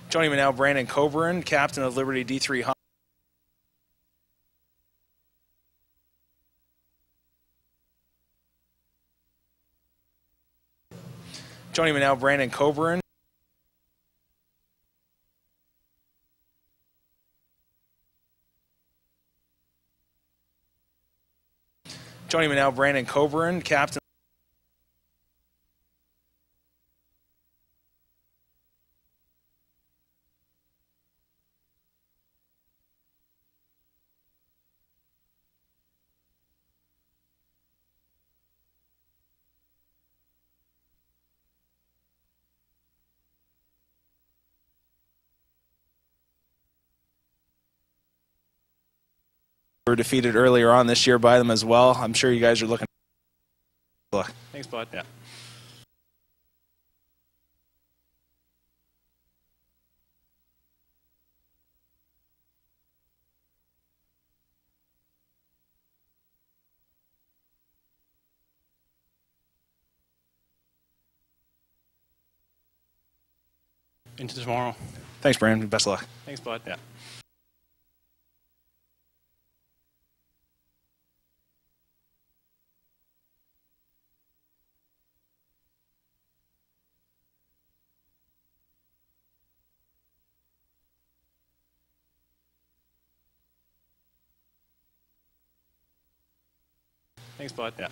Joining me now, Brandon Coburn, captain of Liberty D3 Hockey. Joining me now, Brandon Coburn. Joining me now, Brandon Coburn, captain. Were defeated earlier on this year by them as well. I'm sure you guys are looking. Thanks, bud. Yeah. Into tomorrow. Thanks, Brandon. Best of luck. Thanks, bud. Yeah. Thanks, bud. Yeah.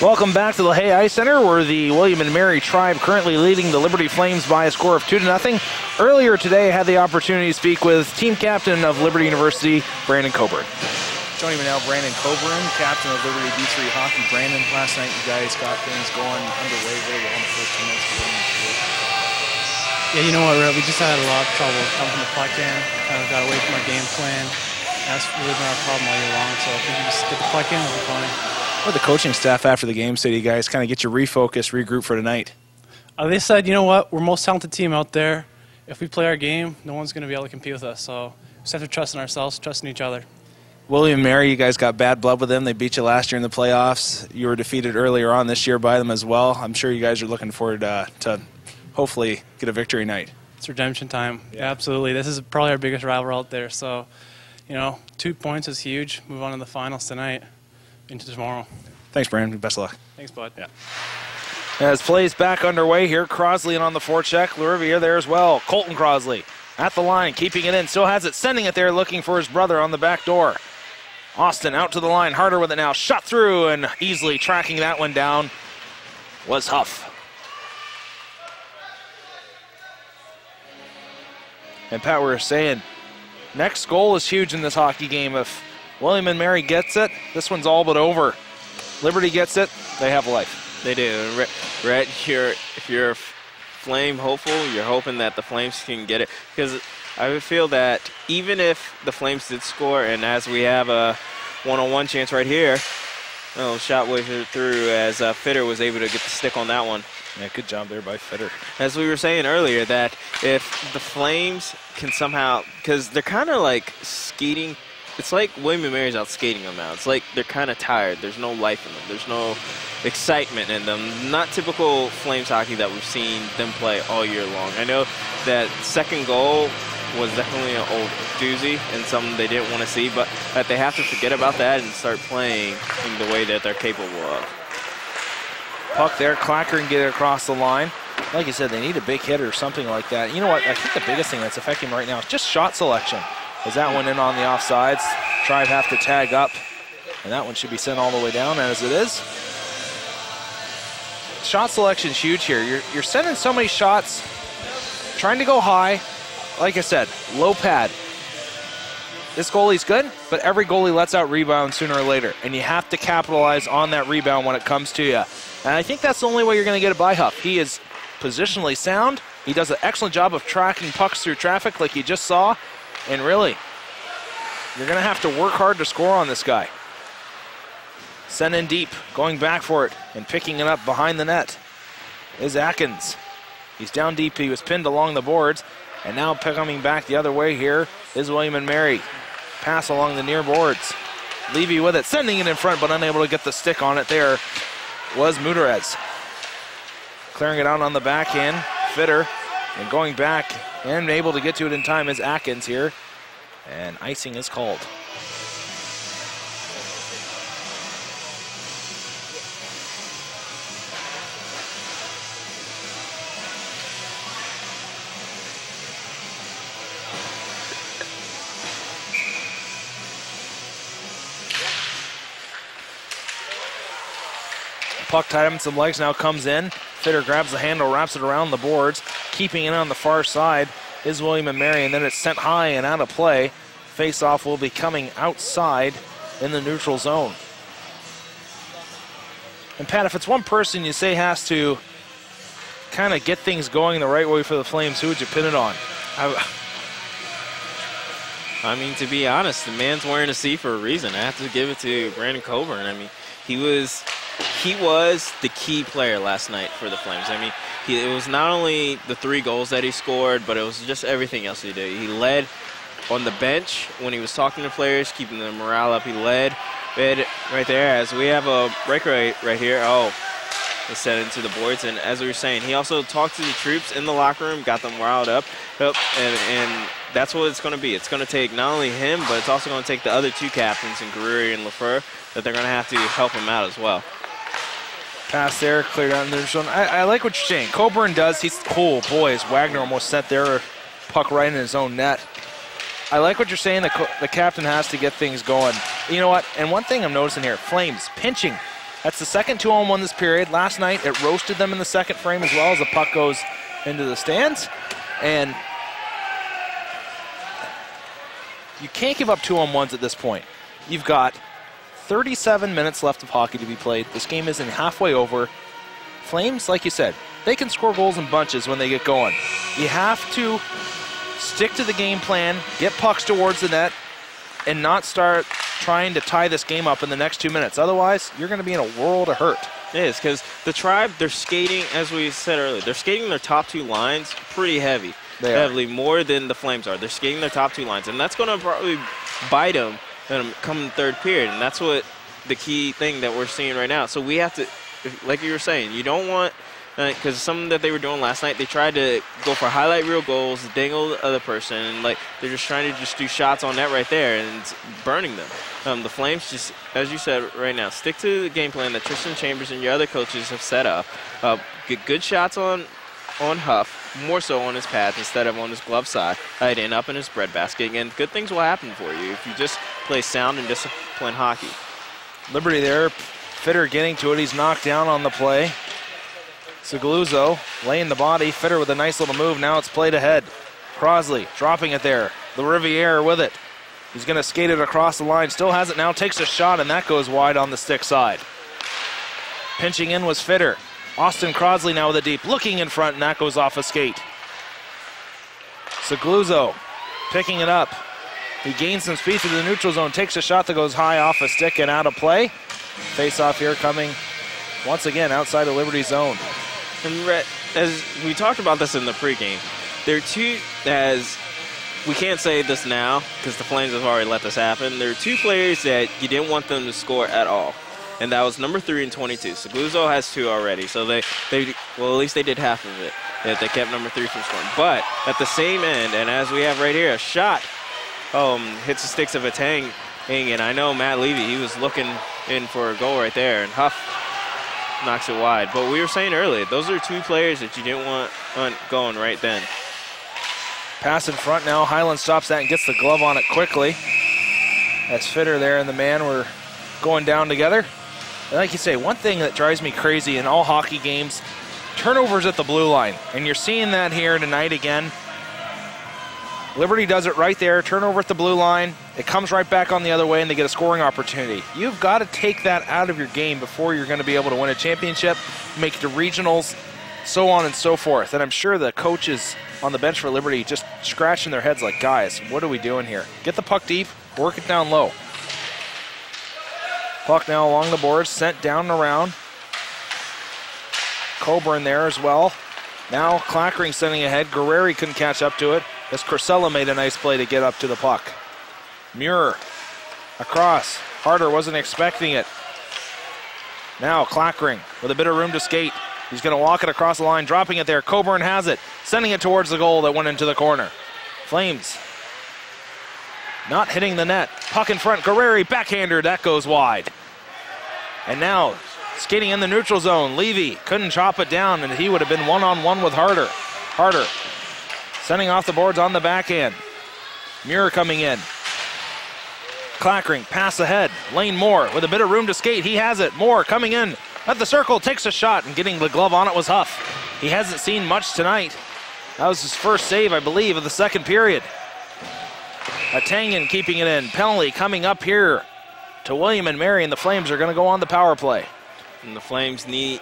Welcome back to the Hay Ice Center, where the William and Mary Tribe currently leading the Liberty Flames by a score of 2-0. Earlier today, I had the opportunity to speak with team captain of Liberty University, Brandon Coburn. Joining me now, Brandon Coburn, captain of Liberty D3 Hockey. Brandon, last night you guys got things going underway really well in the first 2 minutes. Yeah, you know what, Red? We just had a lot of trouble dumping the puck in. Kind of got away from our game plan. That's really been our problem all year long. So if we can just get the puck in, we'll be fine. What did the coaching staff after the game say to you guys, kind of get you refocused, regroup for tonight? They said, you know what, we're the most talented team out there. If we play our game, no one's going to be able to compete with us. So we just have to trust in ourselves, trust in each other. William and Mary, you guys got bad blood with them. They beat you last year in the playoffs. You were defeated earlier on this year by them as well. I'm sure you guys are looking forward to hopefully get a victory night. It's redemption time. Yeah, absolutely. This is probably our biggest rival out there. So, 2 points is huge. Move on to the finals tonight into tomorrow. Thanks, Brandon. Best of luck. Thanks, bud. Yeah. As plays back underway here, Crosley on the forecheck. Lurivier there as well. Colton Crosley at the line, keeping it in. Still has it, sending it there, looking for his brother on the back door. Austin out to the line, harder with it now. Shot through, and easily tracking that one down was Huff. And Pat, we were saying, next goal is huge in this hockey game. If William and Mary gets it, this one's all but over. Liberty gets it, they have life. They do. Rhett, if you're a Flame hopeful, you're hoping that the Flames can get it. Because I would feel that even if the Flames did score, and as we have a one-on-one chance right here, shot way through as Fitter was able to get the stick on that one. Yeah, good job there by Fitter. As we were saying earlier, that if the Flames can somehow, because they're kind of like skating, it's like William and Mary's out skating them out. It's like they're kind of tired. There's no life in them. There's no excitement in them. Not typical Flames hockey that we've seen them play all year long. I know that second goal was definitely an old doozy and something they didn't want to see, but that they have to forget about that and start playing in the way that they're capable of. Puck there, Clacker can get it across the line. Like you said, they need a big hit or something like that. You know what, I think the biggest thing that's affecting them right now is just shot selection. As that one in on the offsides, Tribe have to tag up, and that one should be sent all the way down, as it is. Shot selection's huge here. You're sending so many shots, trying to go high. Like I said, low pad. This goalie's good, but every goalie lets out rebounds sooner or later, and you have to capitalize on that rebound when it comes to you. And I think that's the only way you're going to get it by Huff. He is positionally sound. He does an excellent job of tracking pucks through traffic like you just saw. And really, you're going to have to work hard to score on this guy. Sent in deep, going back for it, and picking it up behind the net is Atkins. He's down deep. He was pinned along the boards. And now coming back the other way here is William and Mary. Pass along the near boards. Levy with it, sending it in front, but unable to get the stick on it there was Muderez. Clearing it out on the backhand, Fitter, and going back and able to get to it in time is Atkins here. And icing is called. Puck tied him some legs, now comes in. Fitter grabs the handle, wraps it around the boards. Keeping it on the far side is William and Mary, and then it's sent high and out of play. Face-off will be coming outside in the neutral zone. And Pat, if it's one person you say has to kind of get things going the right way for the Flames, who would you pin it on? I mean, to be honest, the man's wearing a C for a reason. I have to give it to Brandon Coburn. I mean, he was the key player last night for the Flames. I mean, it was not only the 3 goals that he scored, but it was just everything else he did. He led on the bench when he was talking to players, keeping the morale up. He led right there as we have a break right here. Oh, it's set into the boards. And as we were saying, he also talked to the troops in the locker room, got them riled up. And that's what it's going to be. It's going to take not only him, but it's also going to take the other 2 captains, in Guerrero and Lafleur, that they're going to have to help him out as well. Pass there, cleared out in the zone. I like what you're saying. Coburn does. He's cool. Boy, is Wagner almost sent their puck right in his own net. I like what you're saying. The captain has to get things going. You know what? And one thing I'm noticing here, Flames pinching. That's the second 2-on-1 this period. Last night, it roasted them in the second frame as well as the puck goes into the stands. And you can't give up 2-on-1s at this point. You've got 37 minutes left of hockey to be played. This game isn't halfway over. Flames, like you said, they can score goals in bunches when they get going. You have to stick to the game plan, get pucks towards the net, and not start trying to tie this game up in the next 2 minutes. Otherwise, you're going to be in a world of hurt. It is, because the Tribe, they're skating, as we said earlier, they're skating their top 2 lines pretty heavy. Heavily, more than the Flames are. They're skating their top 2 lines, and that's going to probably bite them come third period, and that's what the key thing that we're seeing right now. So we have to, like you were saying, you don't want, because something that they were doing last night, they tried to go for highlight reel goals, dangle the other person, and like they're just trying to just do shots on net right there, and it's burning them. The Flames just, as you said right now, stick to the game plan that Tristan Chambers and your other coaches have set up. Get good shots on Huff, more so on his pads instead of on his glove side, and up in his breadbasket, and good things will happen for you if you just play sound and disciplined hockey. Liberty there, Fitter getting to it. He's knocked down on the play. Sagluzzo laying the body. Fitter with a nice little move. Now it's played ahead. Crosley dropping it there. The Riviere with it. He's going to skate it across the line. Still has it now. Takes a shot, and that goes wide on the stick side. Pinching in was Fitter. Austin Crosley now with a deep. Looking in front, and that goes off a skate. Sagluzzo picking it up. He gains some speed through the neutral zone. Takes a shot that goes high off a stick and out of play. Face-off here coming once again outside of Liberty zone. And Rhett, as we talked about this in the pregame, there are two, as we can't say this now because the Flames have already let this happen. There are 2 players that you didn't want them to score at all, and that was number 3 and 22. Sagluzzo has 2 already, so they well, at least they did half of it. They kept number 3 from scoring. But at the same end, and as we have right here, a shot hits the sticks of a Tang, and I know Matt Levy, he was looking in for a goal right there, and Huff knocks it wide. But we were saying earlier, those are 2 players that you didn't want going right then. Pass in front now. Highland stops that and gets the glove on it quickly. That's Fitter there, and the man were going down together. And like you say, one thing that drives me crazy in all hockey games, turnovers at the blue line. And you're seeing that here tonight again. Liberty does it right there, turnover at the blue line. It comes right back on the other way, and they get a scoring opportunity. You've got to take that out of your game before you're going to be able to win a championship, make the regionals, so on and so forth. And I'm sure the coaches on the bench for Liberty just scratching their heads like, guys, what are we doing here? Get the puck deep, work it down low. Puck now along the boards, sent down and around. Coburn there as well. Now Clackering sending ahead. Guerreri couldn't catch up to it as Corsella made a nice play to get up to the puck. Muir across. Harder wasn't expecting it. Now Clackering with a bit of room to skate. He's going to walk it across the line, dropping it there. Coburn has it, sending it towards the goal that went into the corner. Flames not hitting the net. Puck in front. Guerreri backhander. That goes wide. And now skating in the neutral zone. Levy couldn't chop it down, and he would have been one-on-one with Harder. Harder sending off the boards on the backhand. Muir coming in. Clackering, pass ahead. Lane Moore with a bit of room to skate. He has it. Moore coming in at the circle, takes a shot, and getting the glove on it was Huff. He hasn't seen much tonight. That was his first save, I believe, of the second period. Atangan keeping it in. Penalty coming up here to William and Mary, and the Flames are going to go on the power play. And the Flames need,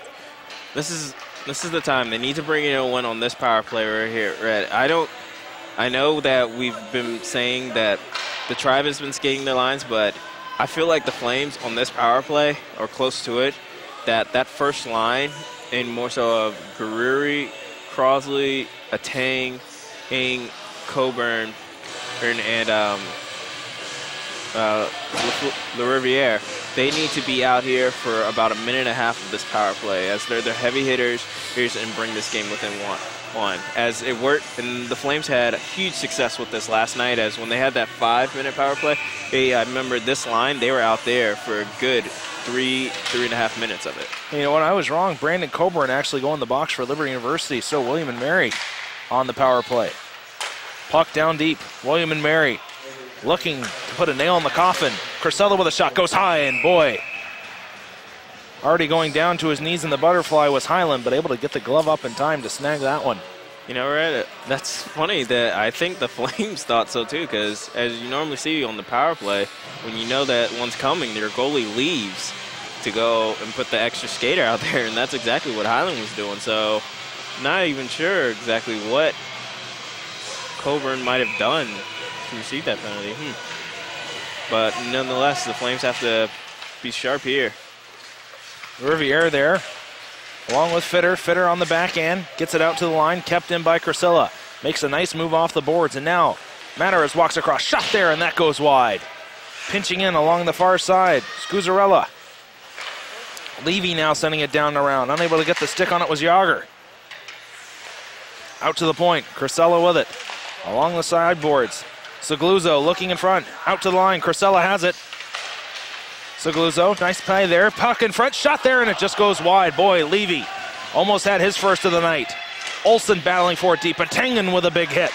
this is the time. They need to bring in a win on this power play right here. Right. I know that we've been saying that the Tribe has been skating their lines, but I feel like the Flames on this power play, or close to it, that first line, and more so of Guerreri, Crosley, Atang, Ing, Coburn, and Le Riviere, they need to be out here for about a minute and a half of this power play, as they're the heavy hitters and bring this game within one. As it worked, and the Flames had huge success with this last night, as when they had that 5-minute power play, I remember this line, they were out there for a good 3.5 minutes of it. You know what, I was wrong. Brandon Coburn actually going in the box for Liberty University, so William and Mary on the power play. Puck down deep. William and Mary looking to put a nail in the coffin. Corsella with a shot, goes high, and boy, Already going down to his knees in the butterfly was Highland, but able to get the glove up in time to snag that one. You know, Red, that's funny that I think the Flames thought so too, because as you normally see on the power play, when you know that one's coming, your goalie leaves to go and put the extra skater out there, and that's exactly what Highland was doing. So not even sure exactly what Coburn might have done to receive that penalty. But nonetheless, the Flames have to be sharp here. Riviere there, along with Fitter. Fitter on the backhand, gets it out to the line, kept in by Crisilla. Makes a nice move off the boards, and now Mataras walks across, shot there, and that goes wide. Pinching in along the far side, Scuzzarella. Levy now sending it down and around. Unable to get the stick on it was Yager. Out to the point, Crisella with it. Along the sideboards, Sagluzzo looking in front, out to the line, Crisella has it. Sagluzzo, nice play there, puck in front, shot there, and it just goes wide. Boy, Levy almost had his first of the night. Olsen battling for it deep, and Tengen with a big hit.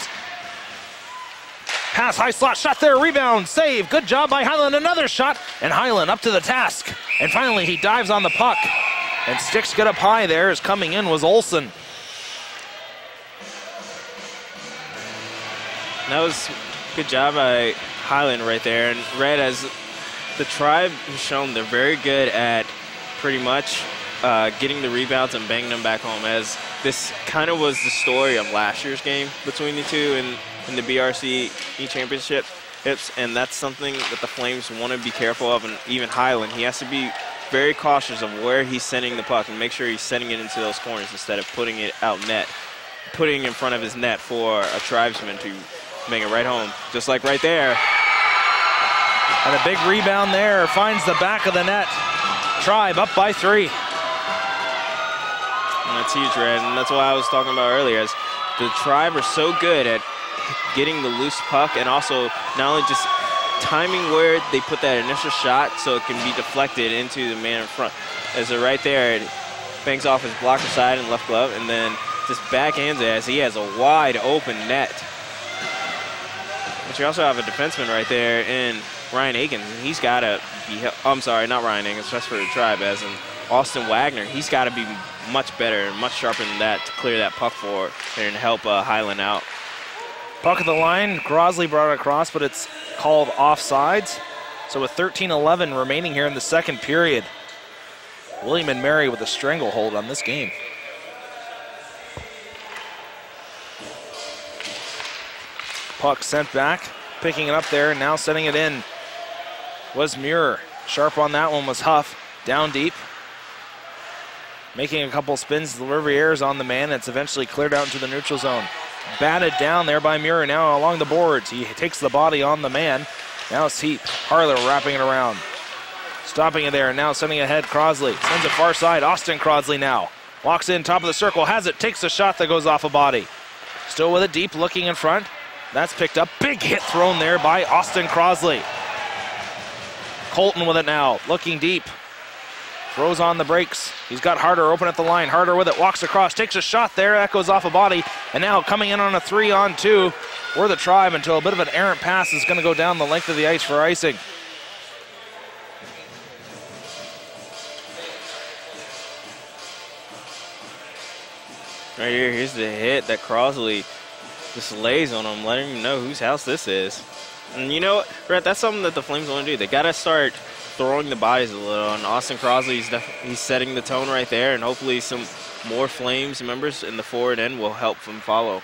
Pass, high slot, shot there, rebound, save. Good job by Highland, another shot, and Highland up to the task. And finally, he dives on the puck, and sticks get up high there as coming in was Olsen. That was good job by Highland right there. And Red, as the Tribe has shown, they're very good at pretty much getting the rebounds and banging them back home, as this kind of was the story of last year's game between the two in the BRC championship. And that's something that the Flames want to be careful of, and even Highland. He has to be very cautious of where he's sending the puck and make sure he's sending it into those corners instead of putting it out net, putting it in front of his net for a tribesman to make it right home, just like right there. And a big rebound there, finds the back of the net. Tribe up by 3. And that's huge, Red, and that's what I was talking about earlier, as the Tribe are so good at getting the loose puck and also not only just timing where they put that initial shot so it can be deflected into the man in front. As they're right there, it banks off his blocker side and left glove, and then just backhands it as he has a wide open net. But you also have a defenseman right there in Ryan Aikens, and he's got to be, I'm sorry, not Ryan Aikens, just for the Tribe, as in Austin Wagner. He's got to be much better and much sharper than that to clear that puck for and help Highland out. Puck at the line, Grosley brought it across, but it's called offsides. So with 13:11 remaining here in the second period, William and Mary with a stranglehold on this game. Puck sent back, picking it up there, and now sending it in was Muir. Sharp on that one was Huff, down deep. Making a couple spins, the Riviere's on the man. It's eventually cleared out into the neutral zone. Batted down there by Muir, now along the boards. He takes the body on the man. Now it's Heap. Harler wrapping it around. Stopping it there, now sending ahead Crosley. Sends it far side, Austin Crosley now. Walks in, top of the circle, has it, takes a shot that goes off a body. Still with it deep, looking in front. That's picked up. Big hit thrown there by Austin Crosley. Colton with it now, looking deep. Throws on the brakes. He's got Harder open at the line. Harder with it, walks across, takes a shot there. That goes off a body. And now coming in on a 3-on-2. We're the Tribe until a bit of an errant pass is going to go down the length of the ice for icing. Right here, here's the hit that Crosley just lays on him, letting him know whose house this is. And you know what, Brett, that's something that the Flames want to do. They got to start throwing the bodies a little. And Austin Crosley, he's setting the tone right there, and hopefully some more Flames members in the forward end will help them follow.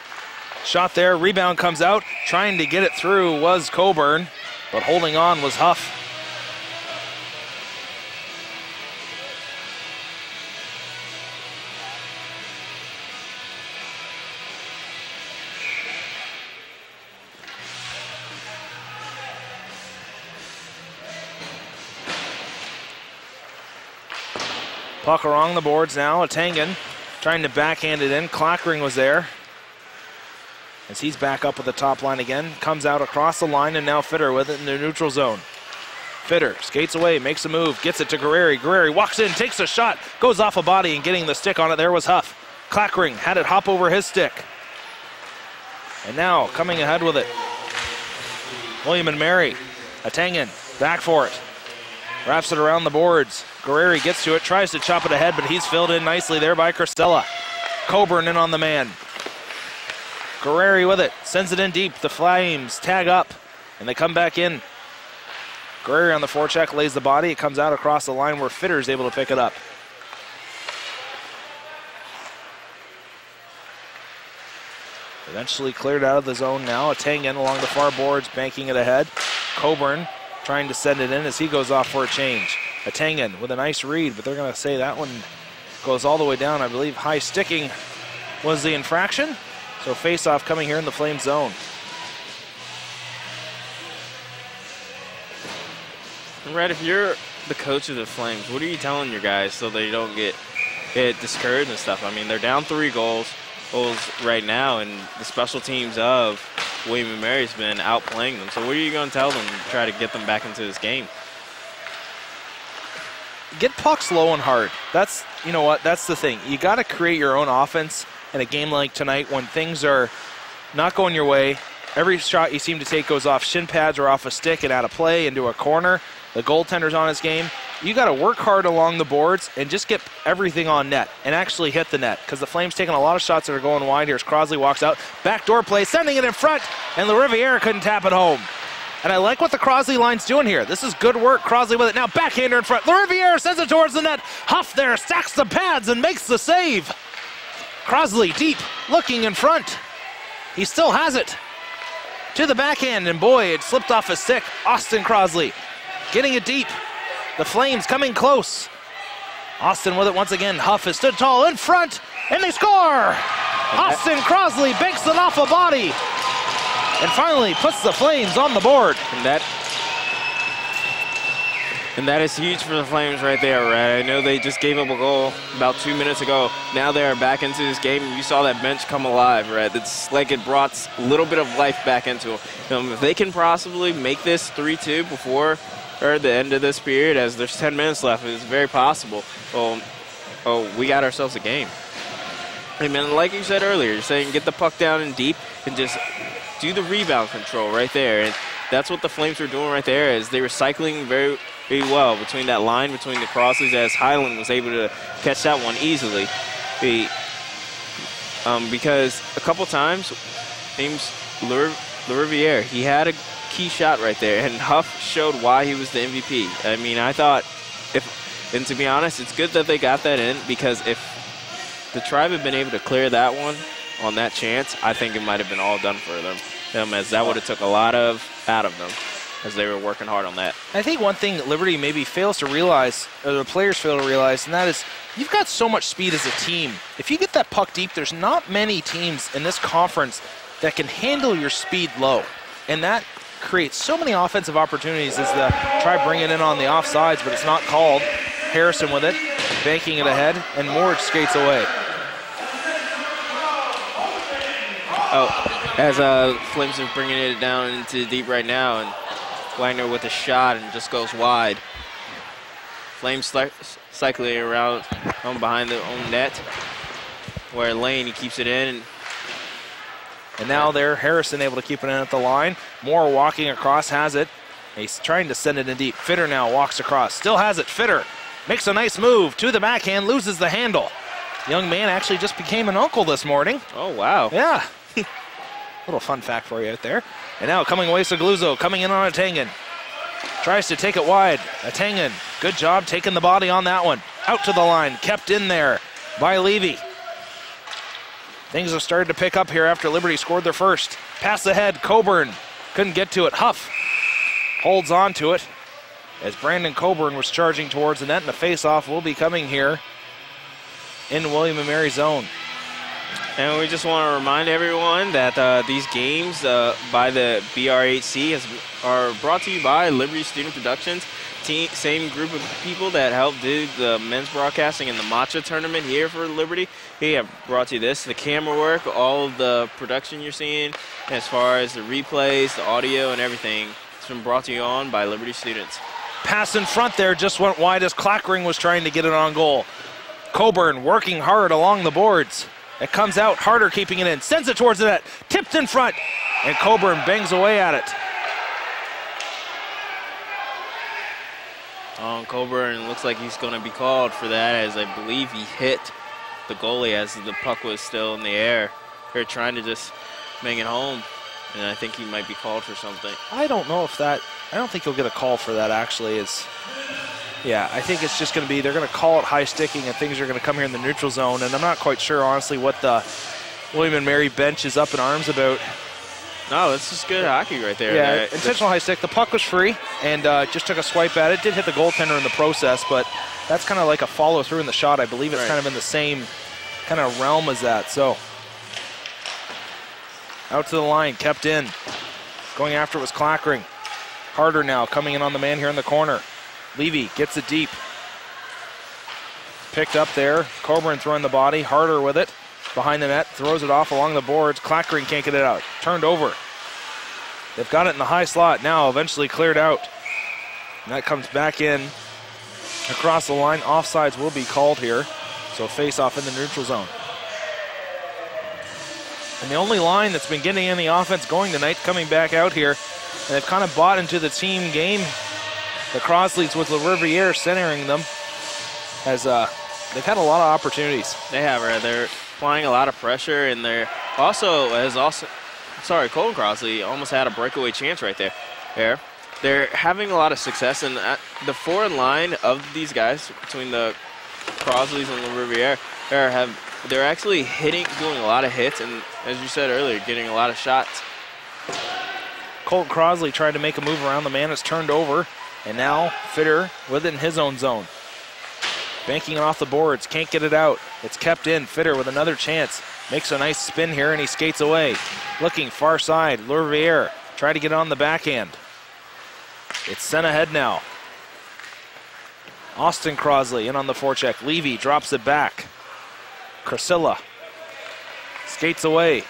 Shot there, rebound comes out. Trying to get it through was Coburn, but holding on was Huff. Puck along the boards now. Tangen trying to backhand it in. Clackering was there. As he's back up with the top line again. Comes out across the line, and now Fitter with it in the neutral zone. Fitter skates away, makes a move, gets it to Guerreri. Guerreri walks in, takes a shot, goes off a body, and getting the stick on it there was Huff. Clackering had it hop over his stick. And now coming ahead with it, William and Mary. Tangen back for it. Wraps it around the boards. Guerreri gets to it, tries to chop it ahead, but he's filled in nicely there by Cristela. Coburn in on the man. Guerreri with it, sends it in deep. The Flames tag up, and they come back in. Guerreri on the forecheck, lays the body. It comes out across the line where Fitter's able to pick it up. Eventually cleared out of the zone now. Atangan along the far boards, banking it ahead. Coburn trying to send it in as he goes off for a change. Atangan with a nice read, but they're going to say that one goes all the way down. I believe high sticking was the infraction. So face-off coming here in the Flames zone. Red, if you're the coach of the Flames, what are you telling your guys so they don't get discouraged and stuff? I mean, they're down 3 goals right now, and the special teams of W&M Mary's been outplaying them. So what are you going to tell them to try to get them back into this game? Get pucks low and hard. That's, you know what, that's the thing. You got to create your own offense in a game like tonight when things are not going your way. Every shot you seem to take goes off shin pads or off a stick and out of play into a corner. The goaltender's on his game. You got to work hard along the boards and just get everything on net and actually hit the net, because the Flames taking a lot of shots that are going wide here as Crosley walks out. Backdoor play, sending it in front, and LaRiviere couldn't tap it home. And I like what the Crosley line's doing here. This is good work. Crosley with it now, backhander in front. LaRiviere sends it towards the net. Huff there stacks the pads and makes the save. Crosley deep, looking in front. He still has it. To the backhand, and boy, it slipped off his stick. Austin Crosley getting it deep. The Flames coming close. Austin with it once again. Huff has stood tall in front, and they score! Austin Crosley banks it off a body and finally puts the Flames on the board. And that is huge for the Flames right there, right? I know they just gave up a goal about 2 minutes ago. Now they are back into this game, and you saw that bench come alive, right? It's like it brought a little bit of life back into them. If they can possibly make this 3-2 before the end of this period, as there's 10 minutes left, it's very possible. We got ourselves a game. I mean, like you said earlier, you're saying get the puck down and deep and just do the rebound control right there. And that's what the Flames were doing right there, is they were cycling very, very well between that line, between the crosses, as Highland was able to catch that one easily. Because a couple times, James LaRiviere, he had a key shot right there, and Huff showed why he was the MVP. I mean, I thought, and to be honest, it's good that they got that in, because if the Tribe had been able to clear that one on that chance, I think it might have been all done for them, as that would have took a lot out of them, as they were working hard on that. I think one thing that Liberty maybe fails to realize, or the players fail to realize, and that is you've got so much speed as a team. If you get that puck deep, there's not many teams in this conference that can handle your speed low, and that creates so many offensive opportunities as the Tribe bring it in on the offsides, but it's not called. Harrison with it, banking it ahead, and Moore skates away. As Flames are bringing it down into deep right now, and Wagner with a shot and just goes wide. Flames cycling around behind the own net, where Lane, he keeps it in. And now there, Harrison able to keep it in at the line. Moore walking across, has it. He's trying to send it in deep. Fitter now walks across, still has it. Fitter makes a nice move to the backhand, loses the handle. Young man actually just became an uncle this morning. Oh, wow. Yeah. Little fun fact for you out there. And now coming away, Sagluzzo coming in on Atangan. Tries to take it wide. Atangan, good job taking the body on that one. Out to the line, kept in there by Levy. Things have started to pick up here after Liberty scored their first. Pass ahead, Coburn couldn't get to it. Huff holds on to it as Brandon Coburn was charging towards the net, and the face-off will be coming here in W&M Mary's zone. And we just want to remind everyone that these games by the BRHC are brought to you by Liberty Student Productions, same group of people that helped do the men's broadcasting in the Matcha tournament here for Liberty. They have brought you this, the camera work, all of the production you're seeing, as far as the replays, the audio, and everything. It's been brought to you on by Liberty students. Pass in front there just went wide as Clackering was trying to get it on goal. Coburn working hard along the boards. It comes out, Harder keeping it in, sends it towards the net, tipped in front, and Coburn bangs away at it. on Coburn. Looks like he's going to be called for that, as I believe he hit the goalie as the puck was still in the air. They're trying to just make it home, and I think he might be called for something. I don't know if that, I don't think he'll get a call for that actually. Yeah, I think it's just going to be, they're going to call it high sticking and things are going to come here in the neutral zone, and I'm not quite sure honestly what the William & Mary bench is up in arms about. No, that's just good hockey right there. Yeah, intentional high stick. The puck was free and just took a swipe at it. Did hit the goaltender in the process, but that's kind of like a follow through in the shot. I believe it's kind of in the same kind of realm as that. So out to the line, kept in. Going after it was Clackering. Harder now, coming in on the man here in the corner. Levy gets it deep. Picked up there. Coburn throwing the body. Harder with it. Behind the net, throws it off along the boards. Clackering can't get it out. Turned over. They've got it in the high slot now, eventually cleared out. And that comes back in across the line. Offsides will be called here. So face off in the neutral zone. And the only line that's been getting any offense going tonight, coming back out here, and they've kind of bought into the team game. The Crossleys with Le Riviere centering them, as they've had a lot of opportunities. They have, right? They're applying a lot of pressure, and they're Colin Crossley almost had a breakaway chance right there. They're having a lot of success, and the forward line of these guys between the Crosleys and Le Riviere, they're actually doing a lot of hits, and as you said earlier, getting a lot of shots. Colton Crosley tried to make a move around the man. It's turned over, and now Fitter with it in his own zone. Banking it off the boards, can't get it out. It's kept in. Fitter with another chance. Makes a nice spin here, and he skates away. Looking far side, Le Riviere try to get it on the backhand. It's sent ahead now. Austin Crosley in on the forecheck. Levy drops it back. Crisilla skates away.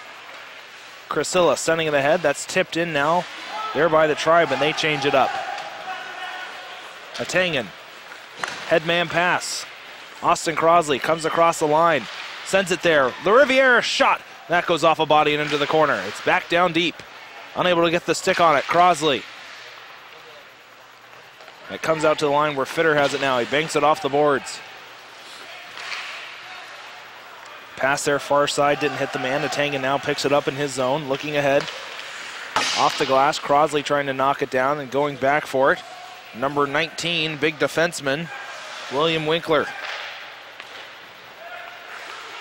Crisilla sending it ahead. That's tipped in now. There by the Tribe, and they change it up. Atangan. Headman pass. Austin Crosley comes across the line. Sends it there. Le Riviere shot. That goes off a body and into the corner. It's back down deep. Unable to get the stick on it. Crosley. It comes out to the line where Fitter has it now. He banks it off the boards. Pass there far side. Didn't hit the man. Atangan now picks it up in his zone. Looking ahead. Off the glass. Crosley trying to knock it down and going back for it. Number 19, big defenseman, William Winkler.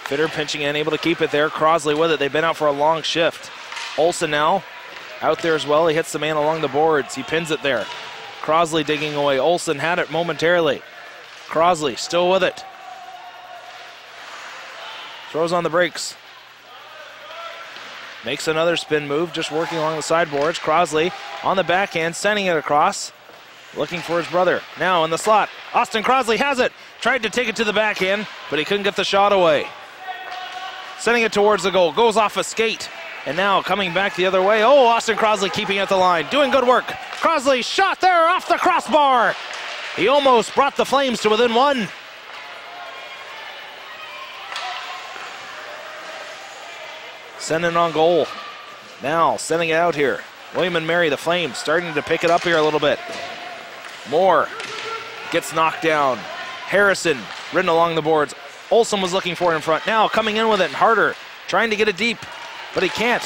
Fitter pinching in, able to keep it there. Crosley with it. They've been out for a long shift. Olsen now out there as well. He hits the man along the boards. He pins it there. Crosley digging away. Olsen had it momentarily. Crosley still with it. Throws on the brakes. Makes another spin move, just working along the sideboards. Crosley on the backhand, sending it across. Looking for his brother. Now in the slot. Austin Crosley has it. Tried to take it to the backhand, but he couldn't get the shot away. Sending it towards the goal. Goes off a skate. And now coming back the other way. Oh, Austin Crosley keeping at the line. Doing good work. Crosley shot there off the crossbar. He almost brought the Flames to within one. Sending on goal. Now sending it out here. William & Mary, the Flames, starting to pick it up here a little bit. Moore gets knocked down. Harrison ridden along the boards. Olsen was looking for it in front. Now coming in with it, Harder trying to get it deep, but he can't.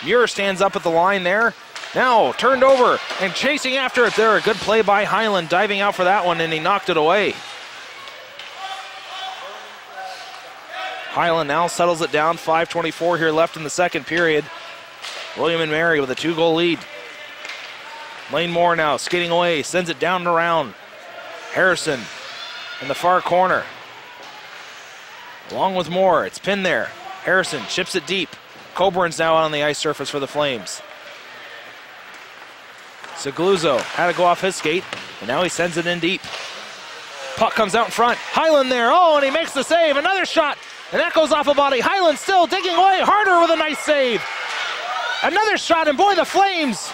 Muir stands up at the line there. Now turned over and chasing after it there. A good play by Highland, diving out for that one, and he knocked it away. Highland now settles it down. 5:24 here left in the second period. William & Mary with a 2-goal lead. Lane Moore now skating away, sends it down and around. Harrison in the far corner. Along with Moore, it's pinned there. Harrison chips it deep. Coburn's now out on the ice surface for the Flames. Segluzzo had to go off his skate, and now he sends it in deep. Puck comes out in front. Highland there, oh, and he makes the save. Another shot, and that goes off a body. Highland still digging away. Harder with a nice save. Another shot, and boy, the Flames.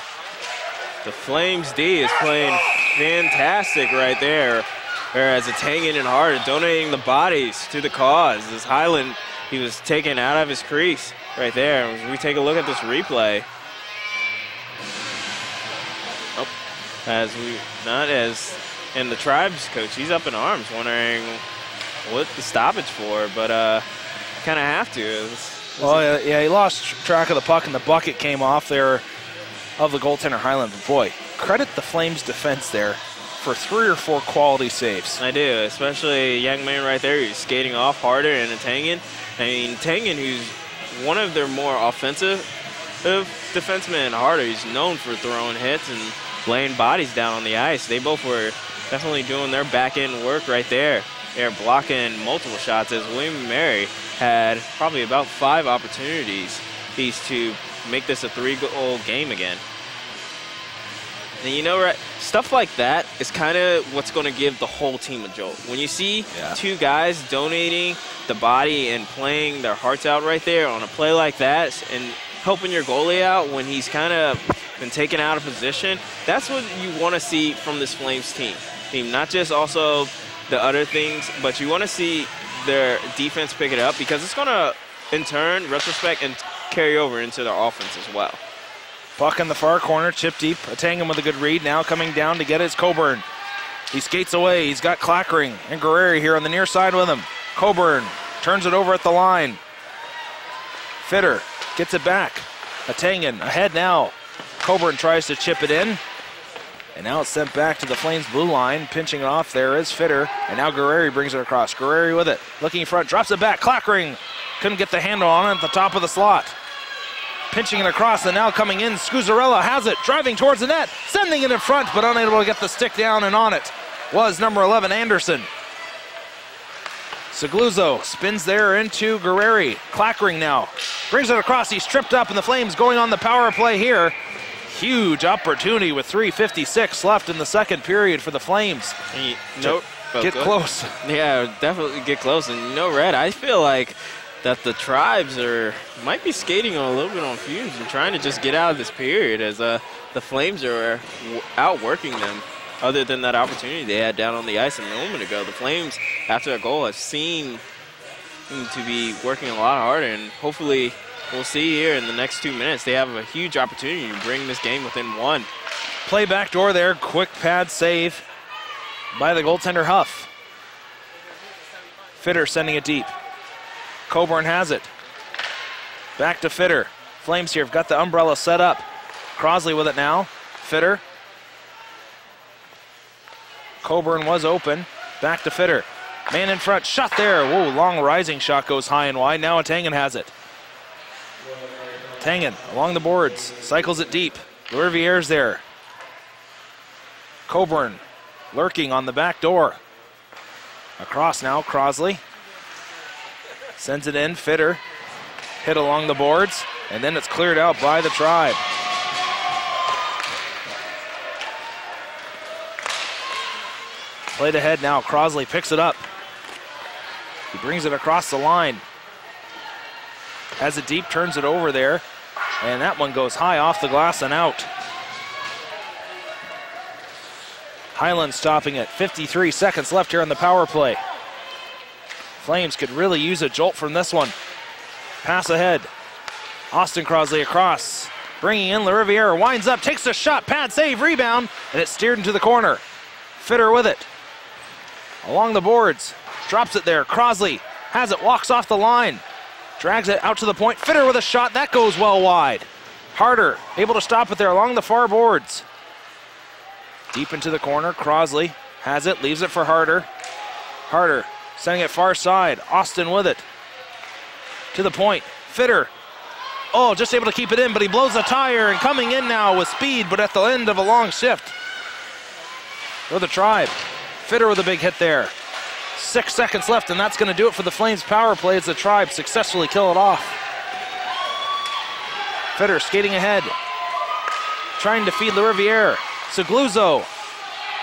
The Flames D is playing fantastic right there. Whereas Atangan and Hart donating the bodies to the cause. As Highland, he was taken out of his crease right there. As we take a look at this replay. And the Tribe's coach, he's up in arms wondering what the stoppage for, but kind of have to. Well, yeah, he lost track of the puck, and the bucket came off there of the goaltender Highland. But boy, credit the Flames defense there for 3 or 4 quality saves. I do, especially a young man right there who's skating off harder and Tangen. I mean, Tangen, who's one of their more offensive defensemen, harder. He's known for throwing hits and laying bodies down on the ice. They both were definitely doing their back-end work right there. They're blocking multiple shots as William Mary had probably about 5 opportunities to make this a 3-goal game again. And you know, right, stuff like that is kind of what's going to give the whole team a jolt. When you see 2 guys donating the body and playing their hearts out right there on a play like that and helping your goalie out when he's kind of been taken out of position, that's what you want to see from this Flames team. Not just also the other things, but you want to see their defense pick it up because it's going to, in turn, retrospect and carry over into their offense as well. Puck in the far corner, chip deep. Tangen with a good read. Now coming down to get his Coburn. He skates away. He's got Clackering and Guerreri here on the near side with him. Coburn turns it over at the line. Fitter gets it back. Tangen ahead now. Coburn tries to chip it in. And now it's sent back to the Flames blue line. Pinching it off there is Fitter. And now Guerreri brings it across. Guerreri with it. Looking in front. Drops it back. Clackering couldn't get the handle on it at the top of the slot. Pinching it across and now coming in. Scuzzarella has it. Driving towards the net. Sending it in front but unable to get the stick down and on it was number 11 Anderson. Segluzzo spins there into Guerreri. Clackering now. Brings it across. He's tripped up and the Flames going on the power play here. Huge opportunity with 3:56 left in the second period for the Flames. Get close. Yeah, definitely get close. And you know, Red, I feel like that the Tribes might be skating a little bit on fumes and trying to just get out of this period as the Flames are outworking them. Other than that opportunity they had down on the ice a moment ago, the Flames, after a goal, have seemed to be working a lot harder, and hopefully we'll see here in the next 2 minutes they have a huge opportunity to bring this game within 1. Play back door there, quick pad save by the goaltender Huff. Fitter sending it deep. Coburn has it. Back to Fitter. Flames here have got the umbrella set up. Crosley with it now. Fitter. Coburn was open. Back to Fitter. Man in front. Shot there. Whoa, long rising shot goes high and wide. Now Tangen has it. Tangen along the boards. Cycles it deep. Lervier's there. Coburn lurking on the back door. Across now. Crosley. Sends it in. Fitter. Hit along the boards. And then it's cleared out by the Tribe. Played ahead now. Crosley picks it up. He brings it across the line. Has it deep, turns it over there. And that one goes high off the glass and out. Highland stopping it. 53 seconds left here on the power play. Flames could really use a jolt from this one. Pass ahead. Austin Crosley across. Bringing in LaRiviere. Winds up, takes a shot. Pad save, rebound. And it's steered into the corner. Fitter with it. Along the boards. Drops it there. Crosley has it. Walks off the line. Drags it out to the point. Fitter with a shot. That goes well wide. Harder able to stop it there along the far boards. Deep into the corner. Crosley has it. Leaves it for Harder. Harder sending it far side. Austin with it. To the point. Fitter. Oh, just able to keep it in, but he blows a tire and coming in now with speed, but at the end of a long shift. For the Tribe. Fitter with a big hit there. 6 seconds left, and that's going to do it for the Flames power play as the Tribe successfully kill it off. Fitter skating ahead. Trying to feed LaRiviere. Segluzzo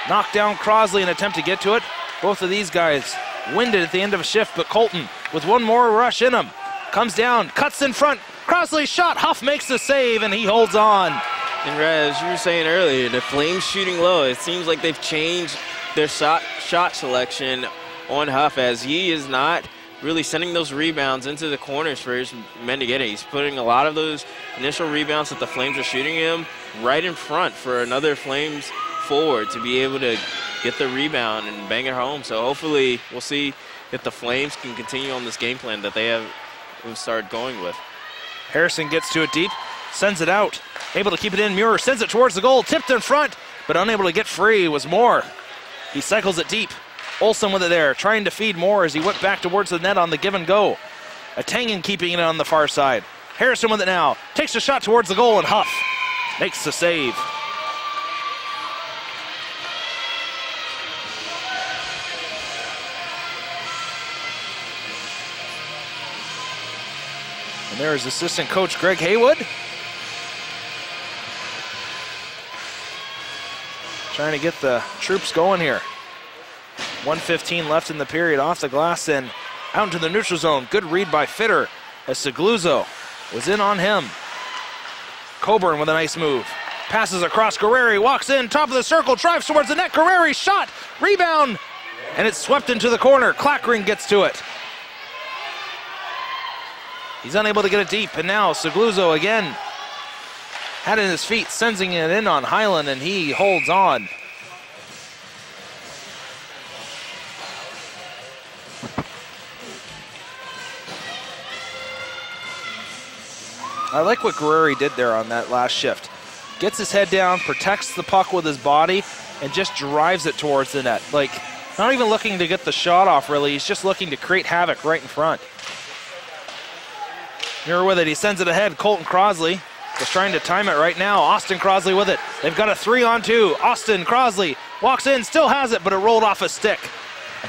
knocked down Crosley in an attempt to get to it. Both of these guys winded at the end of a shift, but Colton with one more rush in him. Comes down, cuts in front. Crosley shot. Huff makes the save, and he holds on. And Red, as you were saying earlier, the Flames shooting low. It seems like they've changed their shot selection on Huff as he is not really sending those rebounds into the corners for his men to get it. He's putting a lot of those initial rebounds that the Flames are shooting him right in front for another Flames forward to be able to get the rebound and bang it home. So hopefully we'll see if the Flames can continue on this game plan that they have started going with. Harrison gets to it deep, sends it out. Able to keep it in. Muir sends it towards the goal, tipped in front, but unable to get free was Moore. He cycles it deep. Olsen with it there, trying to feed Moore as he went back towards the net on the give and go. Atangan keeping it on the far side. Harrison with it now, takes a shot towards the goal, and Huff makes the save. And there is assistant coach Greg Haywood. Trying to get the troops going here. 1:15 left in the period, off the glass and out into the neutral zone. Good read by Fitter as Segluzo was in on him. Coburn with a nice move. Passes across, Guerreri walks in, top of the circle, drives towards the net. Guerreri shot, rebound, and it's swept into the corner. Clackering gets to it. He's unable to get it deep, and now Segluzo again had it in his feet, sending it in on Highland, and he holds on. I like what Guerreri did there on that last shift. Gets his head down, protects the puck with his body, and just drives it towards the net. Like, not even looking to get the shot off, really. He's just looking to create havoc right in front. Muir with it. He sends it ahead. Colton Crosley is trying to time it right now. Austin Crosley with it. They've got a 3-on-2. Austin Crosley walks in, still has it, but it rolled off a stick.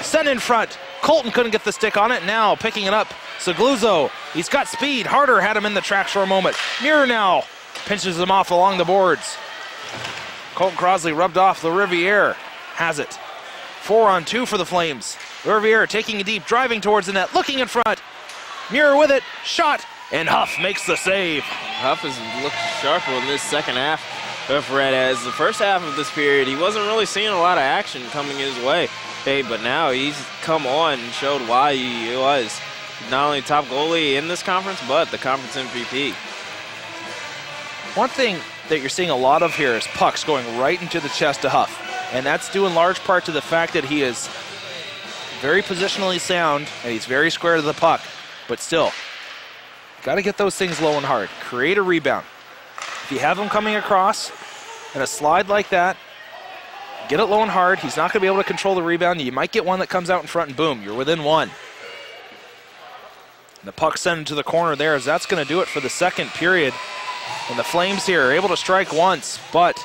Sent in front. Colton couldn't get the stick on it. Now picking it up, Segluzo. He's got speed. Harder had him in the tracks for a moment. Muir now pinches him off along the boards. Colton Crosley rubbed off the Riviere. Has it. 4-on-2 for the Flames. Riviere taking it deep, driving towards the net, looking in front. Muir with it. Shot. And Huff makes the save. Huff has looked sharper in this second half of Red. As the first half of this period, he wasn't really seeing a lot of action coming his way. Hey, but now he's come on and showed why he was not only top goalie in this conference, but the conference MVP. One thing that you're seeing a lot of here is pucks going right into the chest of Huff. And that's due in large part to the fact that he is very positionally sound and he's very square to the puck. But still, got to get those things low and hard. Create a rebound. If you have him coming across in a slide like that, get it low and hard. He's not going to be able to control the rebound. You might get one that comes out in front and boom, you're within one. And the puck sent into the corner there as that's going to do it for the second period. And the Flames here are able to strike once, but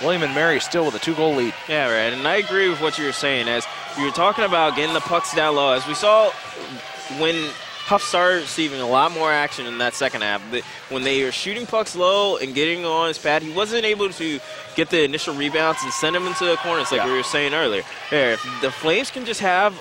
William and Mary still with a 2-goal lead. Yeah, right, and I agree with what you were saying. As you were talking about getting the pucks down low, as we saw when Huff started receiving a lot more action in that second half. When they were shooting pucks low and getting on his pad, he wasn't able to get the initial rebounds and send them into the corners like we were saying earlier. If the Flames can just have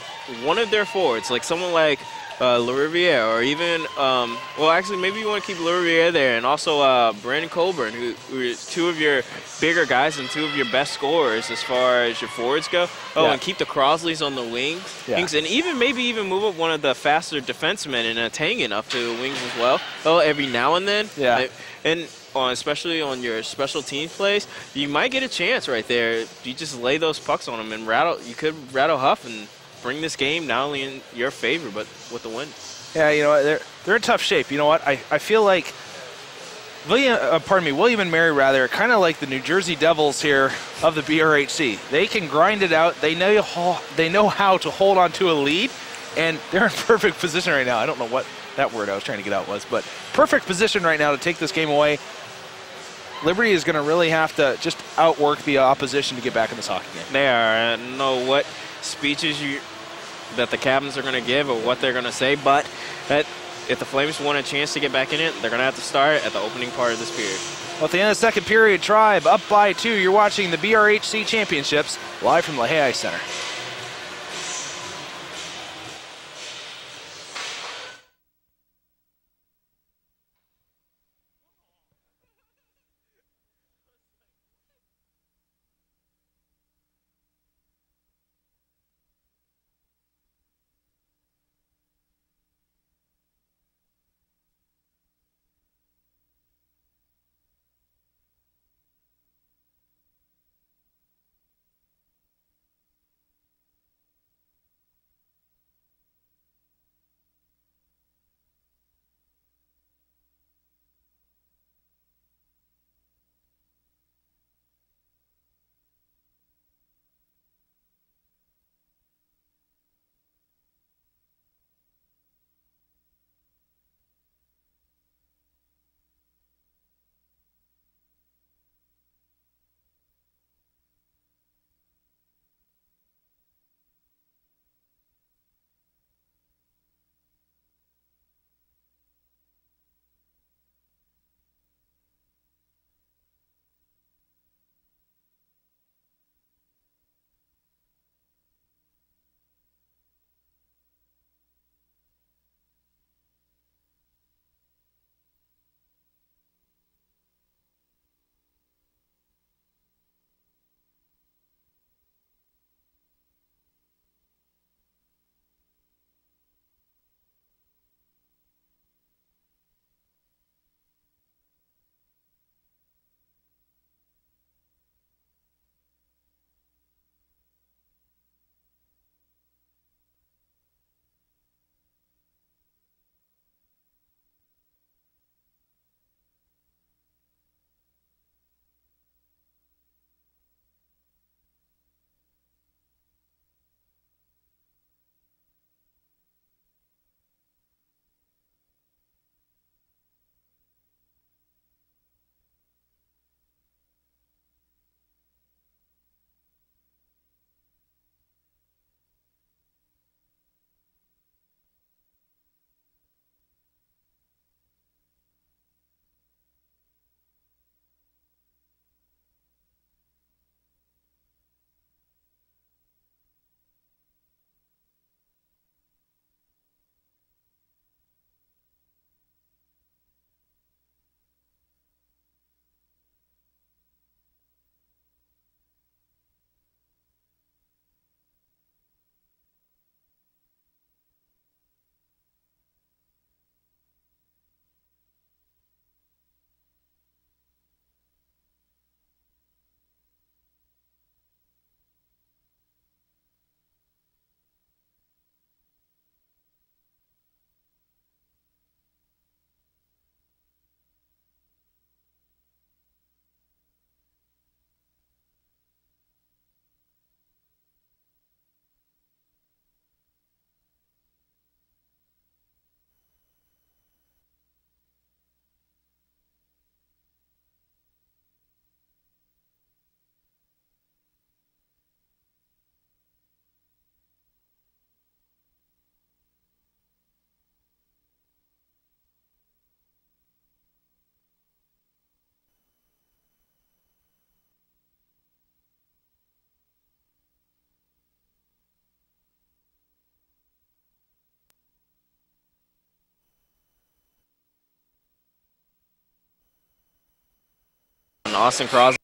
one of their forwards, like someone like LaRiviere, or even, well, actually, maybe you want to keep LaRiviere there, and also Brandon Colburn, who is two of your bigger guys and two of your best scorers as far as your forwards go. And keep the Crosleys on the wings, and even maybe move up one of the faster defensemen and Atangan up to the wings as well. Every now and then. And especially on your special teams plays, you might get a chance right there. You just lay those pucks on them and you could rattle Huff and bring this game not only in your favor, but with the win. Yeah, you know what, they're in tough shape. You know what, I feel like William and Mary rather, kind of like the New Jersey Devils here of the BRHC. They can grind it out. They know how to hold on to a lead, and they're in perfect position right now. I don't know what that word I was trying to get out was, but perfect position right now to take this game away. Liberty is going to really have to just outwork the opposition to get back in this hockey game. They are. I don't know what speeches that the captains are going to give or what they're going to say, but if the Flames want a chance to get back in it, they're going to have to start at the opening part of this period. Well, at the end of the second period, Tribe up by 2. You're watching the BRHC Championships live from LaHaye Ice Center. Austin Crosby.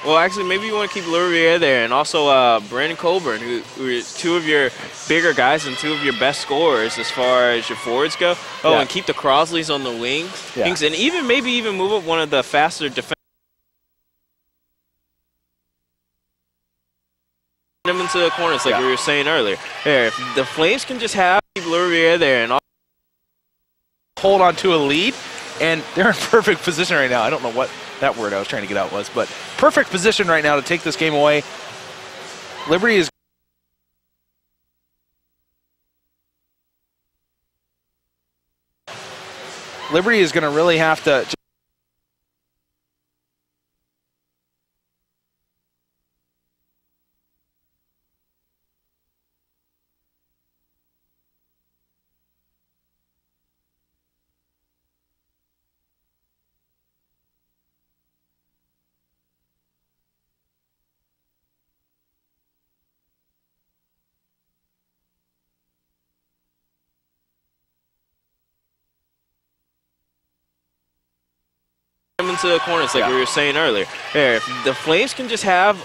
Well, actually, maybe you want to keep Laurier there, and also Brandon Colburn, who is two of your bigger guys and two of your best scorers as far as your forwards go. Oh, and keep the Crosleys on the wings, and even maybe move up one of the faster defense them into the corners, like we were saying earlier. There, if the Flames can just keep Laurier there and hold on to a lead, and they're in perfect position right now. I don't know what that word I was trying to get out was, but perfect position right now to take this game away. Liberty is going to really have to into the corners, like we were saying earlier. There, if the Flames can just have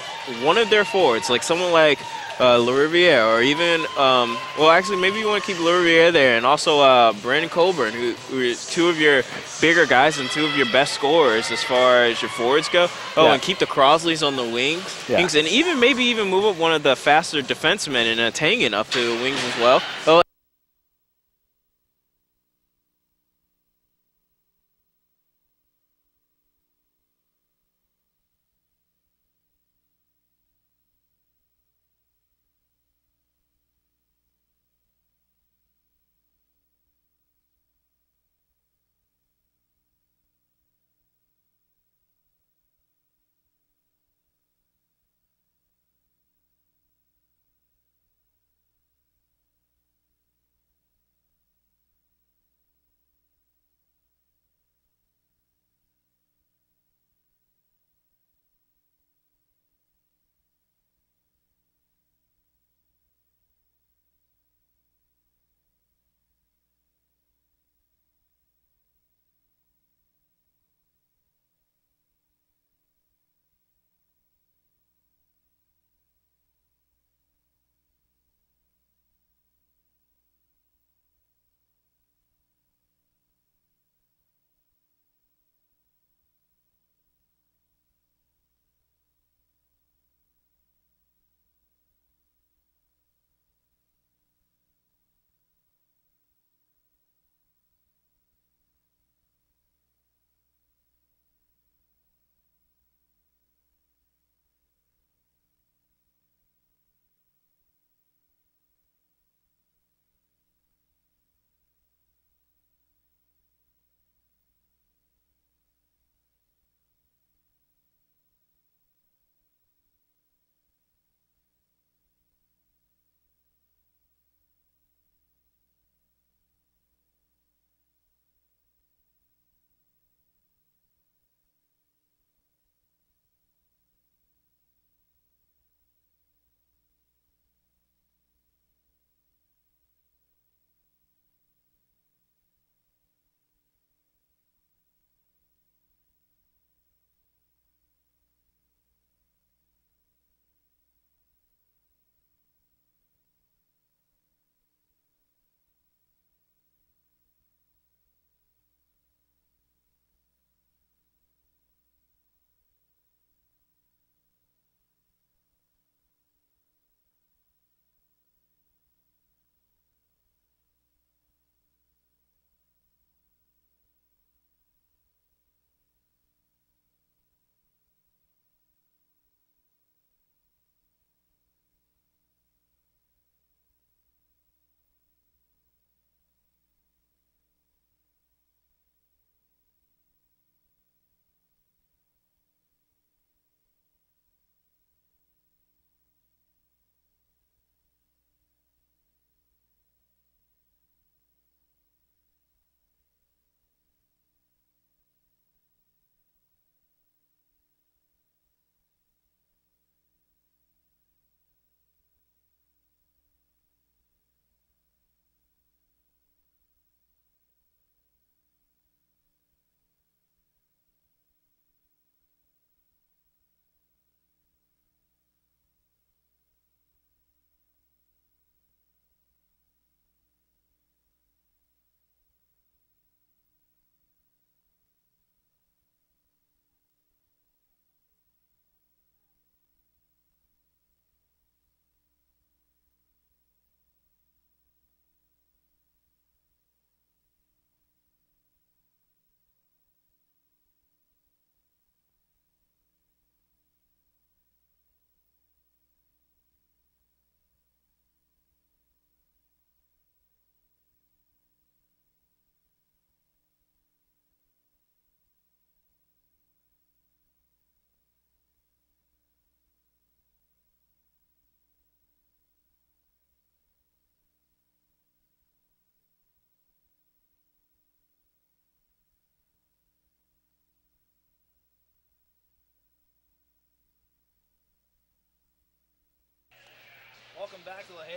one of their forwards, like someone like Laurier, or even, well, actually, maybe you want to keep Laurier there, and also Brandon Colburn, who is two of your bigger guys and two of your best scorers as far as your forwards go. Oh, and keep the Crosleys on the wings, and even maybe move up one of the faster defensemen and Tangen up to the wings as well. Oh,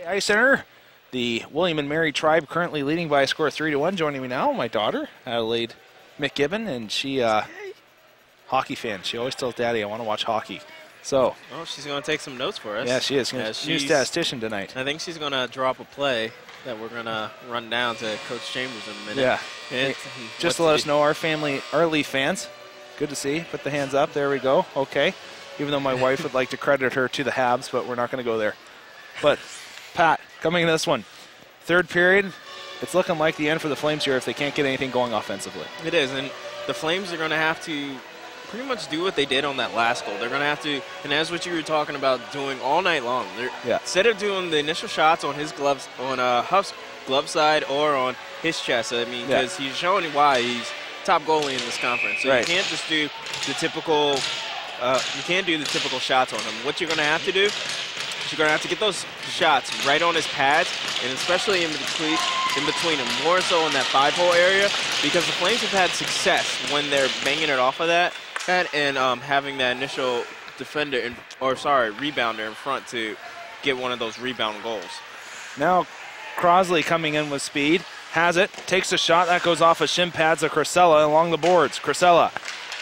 Ice Center. The William and Mary tribe currently leading by a score of 3-1. Joining me now, my daughter, Adelaide McGibbon, and she hockey fan. She always tells Daddy, I want to watch hockey. So. Oh, she's going to take some notes for us. Yeah, she is. New statistician tonight. I think she's going to drop a play that we're going to run down to Coach Chambers in a minute. Yeah. And just to let us know, our family are Leaf fans. Good to see. Put the hands up. There we go. Okay. Even though my wife would like to credit her to the Habs, but we're not going to go there. But, Pat, coming into this one, third period, it's looking like the end for the Flames here if they can't get anything going offensively. It is, and the Flames are going to have to pretty much do what they did on that last goal. They're going to have to, and that's what you were talking about doing all night long. Instead of doing the initial shots on his gloves, on Huff's glove side or on his chest, I mean, because he's showing why he's top goalie in this conference. So you can't just do the typical, shots on him. What you're going to have to do, you're going to have to get those shots right on his pads, and especially in between them, more so in that 5-hole area, because the Flames have had success when they're banging it off of that and having that initial rebounder in front to get one of those rebound goals. Now Crosley coming in with speed, has it, takes a shot, that goes off of shin pads of Crisella along the boards. Crisella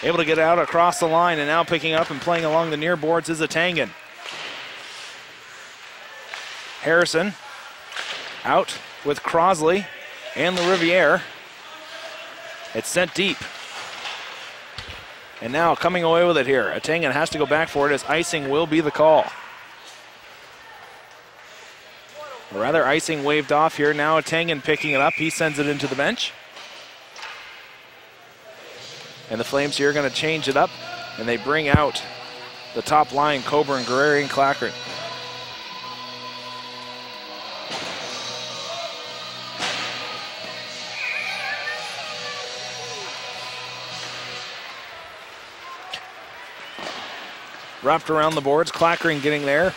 able to get out across the line, and now picking up and playing along the near boards is a Tangen. Harrison out with Crosley and LaRiviere. It's sent deep. And now coming away with it here. Atangan has to go back for it as icing will be the call. Or rather, icing waved off here. Now Atangan picking it up. He sends it into the bench. And the Flames here are going to change it up. And they bring out the top line, Coburn, Guerreri, and Clackering. Wrapped around the boards, Clackering getting there.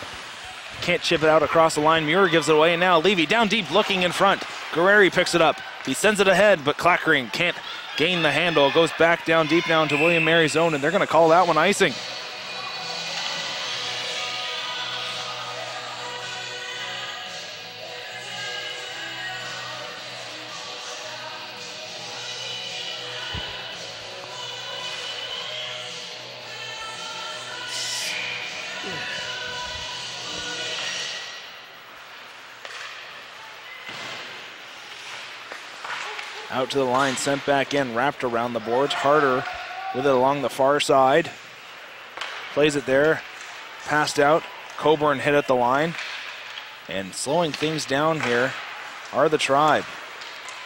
Can't chip it out across the line. Muir gives it away, and now Levy down deep looking in front. Guerreri picks it up. He sends it ahead, but Clackering can't gain the handle. Goes back down deep down to William Mary's zone, and they're going to call that one icing. Out to the line, sent back in, wrapped around the boards. Harder with it along the far side. Plays it there, passed out. Coburn hit at the line. And slowing things down here are the Tribe.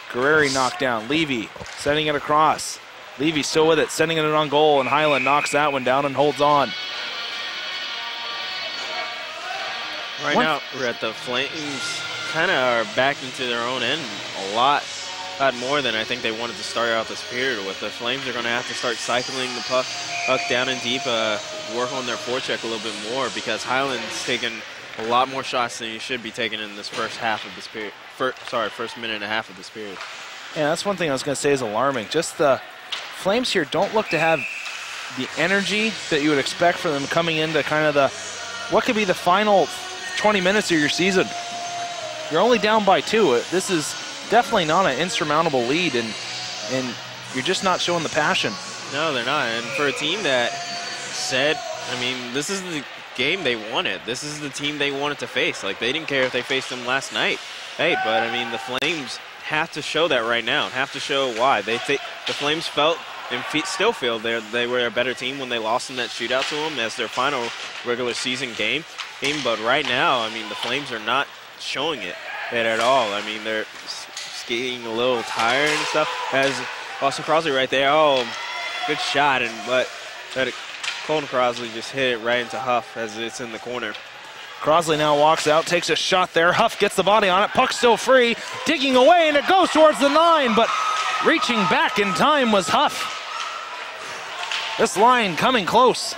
Guerreri knocked down. Levy sending it across. Levy still with it, sending it on goal, and Highland knocks that one down and holds on. Right now, we're at the Flames kind of are backed into their own end a lot more than I think they wanted to start out this period with. The Flames are going to have to start cycling the puck down and deep, work on their forecheck a little bit more, because Highland's taken a lot more shots than he should be taking in this first half of this period. First minute and a half of this period. Yeah, that's one thing I was going to say is alarming. Just the Flames here don't look to have the energy that you would expect from them coming into kind of what could be the final 20 minutes of your season. You're only down by 2. This is definitely not an insurmountable lead, and you're just not showing the passion. No, they're not. And for a team that said, I mean, this is the game they wanted. This is the team they wanted to face. Like, they didn't care if they faced them last night. Hey, but I mean, the Flames have to show that right now. Have to show why. The Flames felt and still feel they were a better team when they lost in that shootout to them as their final regular season game. But right now, I mean, the Flames are not showing it at all. I mean, they're getting a little tired and stuff. As Austin Crosley right there, good shot, but Colton Crosley just hit it right into Huff as it's in the corner. Crosley now walks out, takes a shot there. Huff gets the body on it. Puck still free, digging away, and it goes towards the line, but reaching back in time was Huff. This line coming close.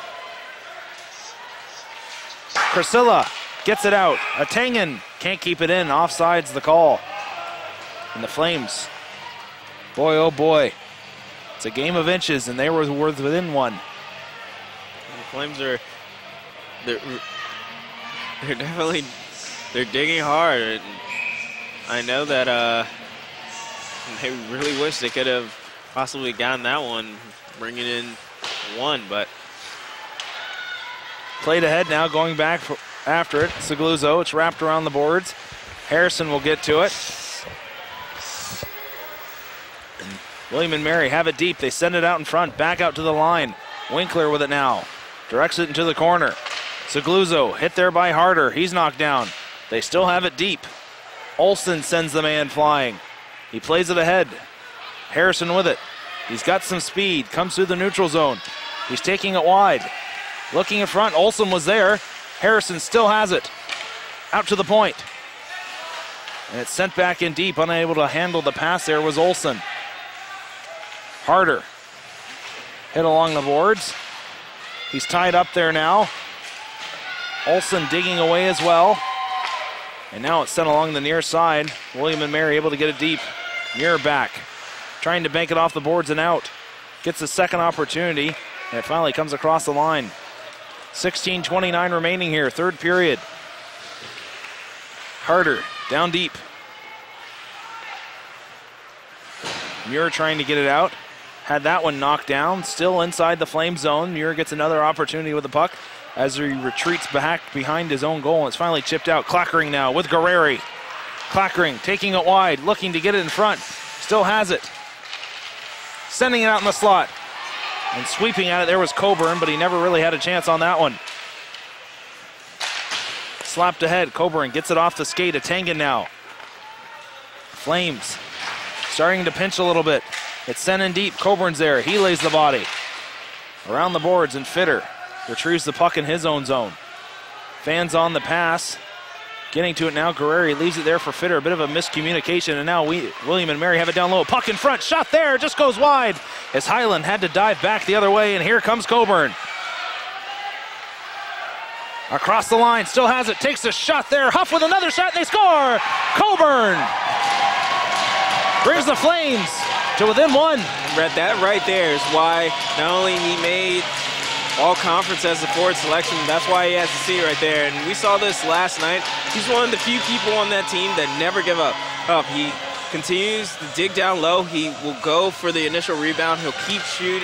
Priscilla gets it out. Atangan can't keep it in. Offside's the call. And the Flames, boy, oh boy, it's a game of inches, and they were within one. The Flames they're definitely they're digging hard. And I know that they really wish they could have possibly gotten that one, bringing in one, but played ahead now, going back after it. Segluzo, it's wrapped around the boards. Harrison will get to it. William and Mary have it deep. They send it out in front, back out to the line. Winkler with it now. Directs it into the corner. Segluzo hit there by Harder. He's knocked down. They still have it deep. Olsen sends the man flying. He plays it ahead. Harrison with it. He's got some speed. Comes through the neutral zone. He's taking it wide. Looking in front. Olsen was there. Harrison still has it. Out to the point. And it's sent back in deep. Unable to handle the pass there was Olsen. Harder. Hit along the boards. He's tied up there now. Olsen digging away as well. And now it's sent along the near side. William and Mary able to get it deep. Muir back. Trying to bank it off the boards and out. Gets a second opportunity. And it finally comes across the line. 16:29 remaining here. Third period. Harder. Down deep. Muir trying to get it out. Had that one knocked down. Still inside the flame zone. Muir gets another opportunity with the puck as he retreats back behind his own goal. And it's finally chipped out. Clackering now with Guerreri. Clackering taking it wide, looking to get it in front. Still has it. Sending it out in the slot. And sweeping at it there was Coburn, but he never really had a chance on that one. Slapped ahead. Coburn gets it off the skate of Tengen now. Flames starting to pinch a little bit. It's sent in deep. Coburn's there. He lays the body. Around the boards, and Fitter retrieves the puck in his own zone. Fans on the pass. Getting to it now. Guerreri leaves it there for Fitter. A bit of a miscommunication, and now William and Mary have it down low. Puck in front. Shot there. Just goes wide as Highland had to dive back the other way, and here comes Coburn. Across the line. Still has it. Takes a shot there. Huff with another shot, and they score! Coburn brings the Flames to within one. Brett, that right there is why not only he made all conference as a forward selection, that's why he has the seat right there. And we saw this last night. He's one of the few people on that team that never give up. He continues to dig down low. He will go for the initial rebound. He'll keep shooting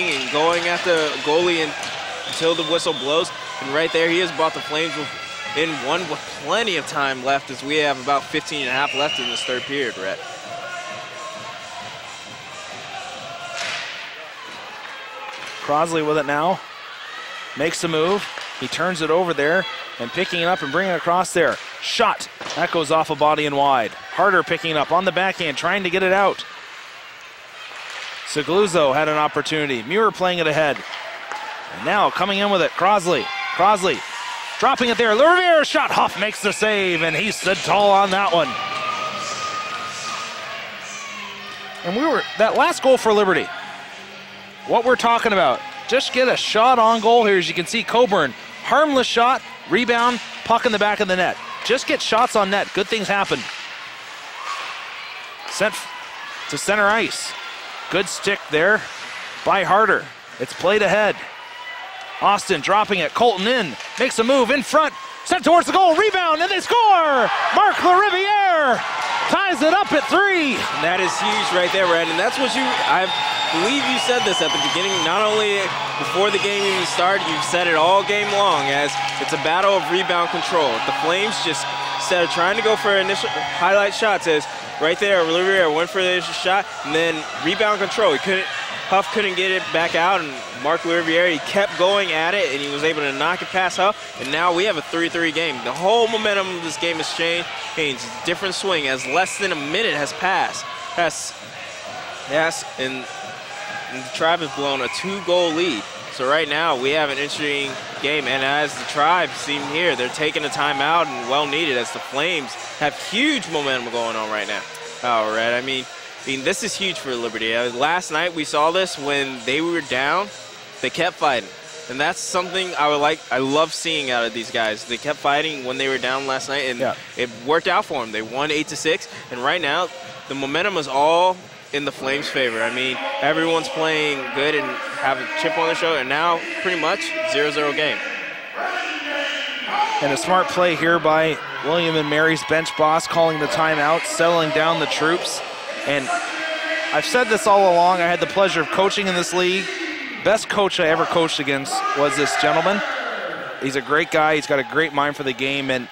and going at the goalie until the whistle blows. And right there, he has brought the Flames in one with plenty of time left, as we have about 15 and a half left in this third period, Brett. Crosley with it now. Makes the move. He turns it over there and picking it up and bringing it across there. Shot. That goes off a body and wide. Harder picking it up on the backhand, trying to get it out. Segluzo had an opportunity. Muir playing it ahead. And now coming in with it, Crosley. Crosley dropping it there. Rivera shot. Huff makes the save, and he stood tall on that one. And that last goal for Liberty. What we're talking about, just get a shot on goal here. As you can see, Coburn, harmless shot, rebound, puck in the back of the net. Just get shots on net. Good things happen. Sent to center ice. Good stick there by Harder. It's played ahead. Austin dropping it. Colton in. Makes a move in front. Sent towards the goal. Rebound, and they score! Marc Lariviere ties it up at 3. And that is huge right there, Brad. And that's what I believe you said this at the beginning, not only before the game even started, you've said it all game long, as it's a battle of rebound control. The Flames just, instead of trying to go for initial highlight shots, as right there, Lariviere went for the initial shot, and then rebound control. Huff couldn't get it back out, and Marc Lariviere, he kept going at it, and he was able to knock it past Huff, and now we have a 3-3 game. The whole momentum of this game has changed. It's a different swing, as less than a minute has passed. Yes, and the Tribe has blown a 2-goal lead. So right now, we have an interesting game, and as the Tribe seem here, they're taking a timeout, and well needed, as the Flames have huge momentum going on right now. All right, I mean, this is huge for Liberty. Last night we saw this when they were down, they kept fighting. And that's something I love seeing out of these guys. They kept fighting when they were down last night, and it worked out for them. They won 8-6, and right now the momentum is all in the Flames' favor. I mean, everyone's playing good and have a chip on their shoulder, and now pretty much 0-0 game. And a smart play here by William and Mary's bench boss, calling the timeout, settling down the troops. And I've said this all along, I had the pleasure of coaching in this league. Best coach I ever coached against was this gentleman. He's a great guy, he's got a great mind for the game, and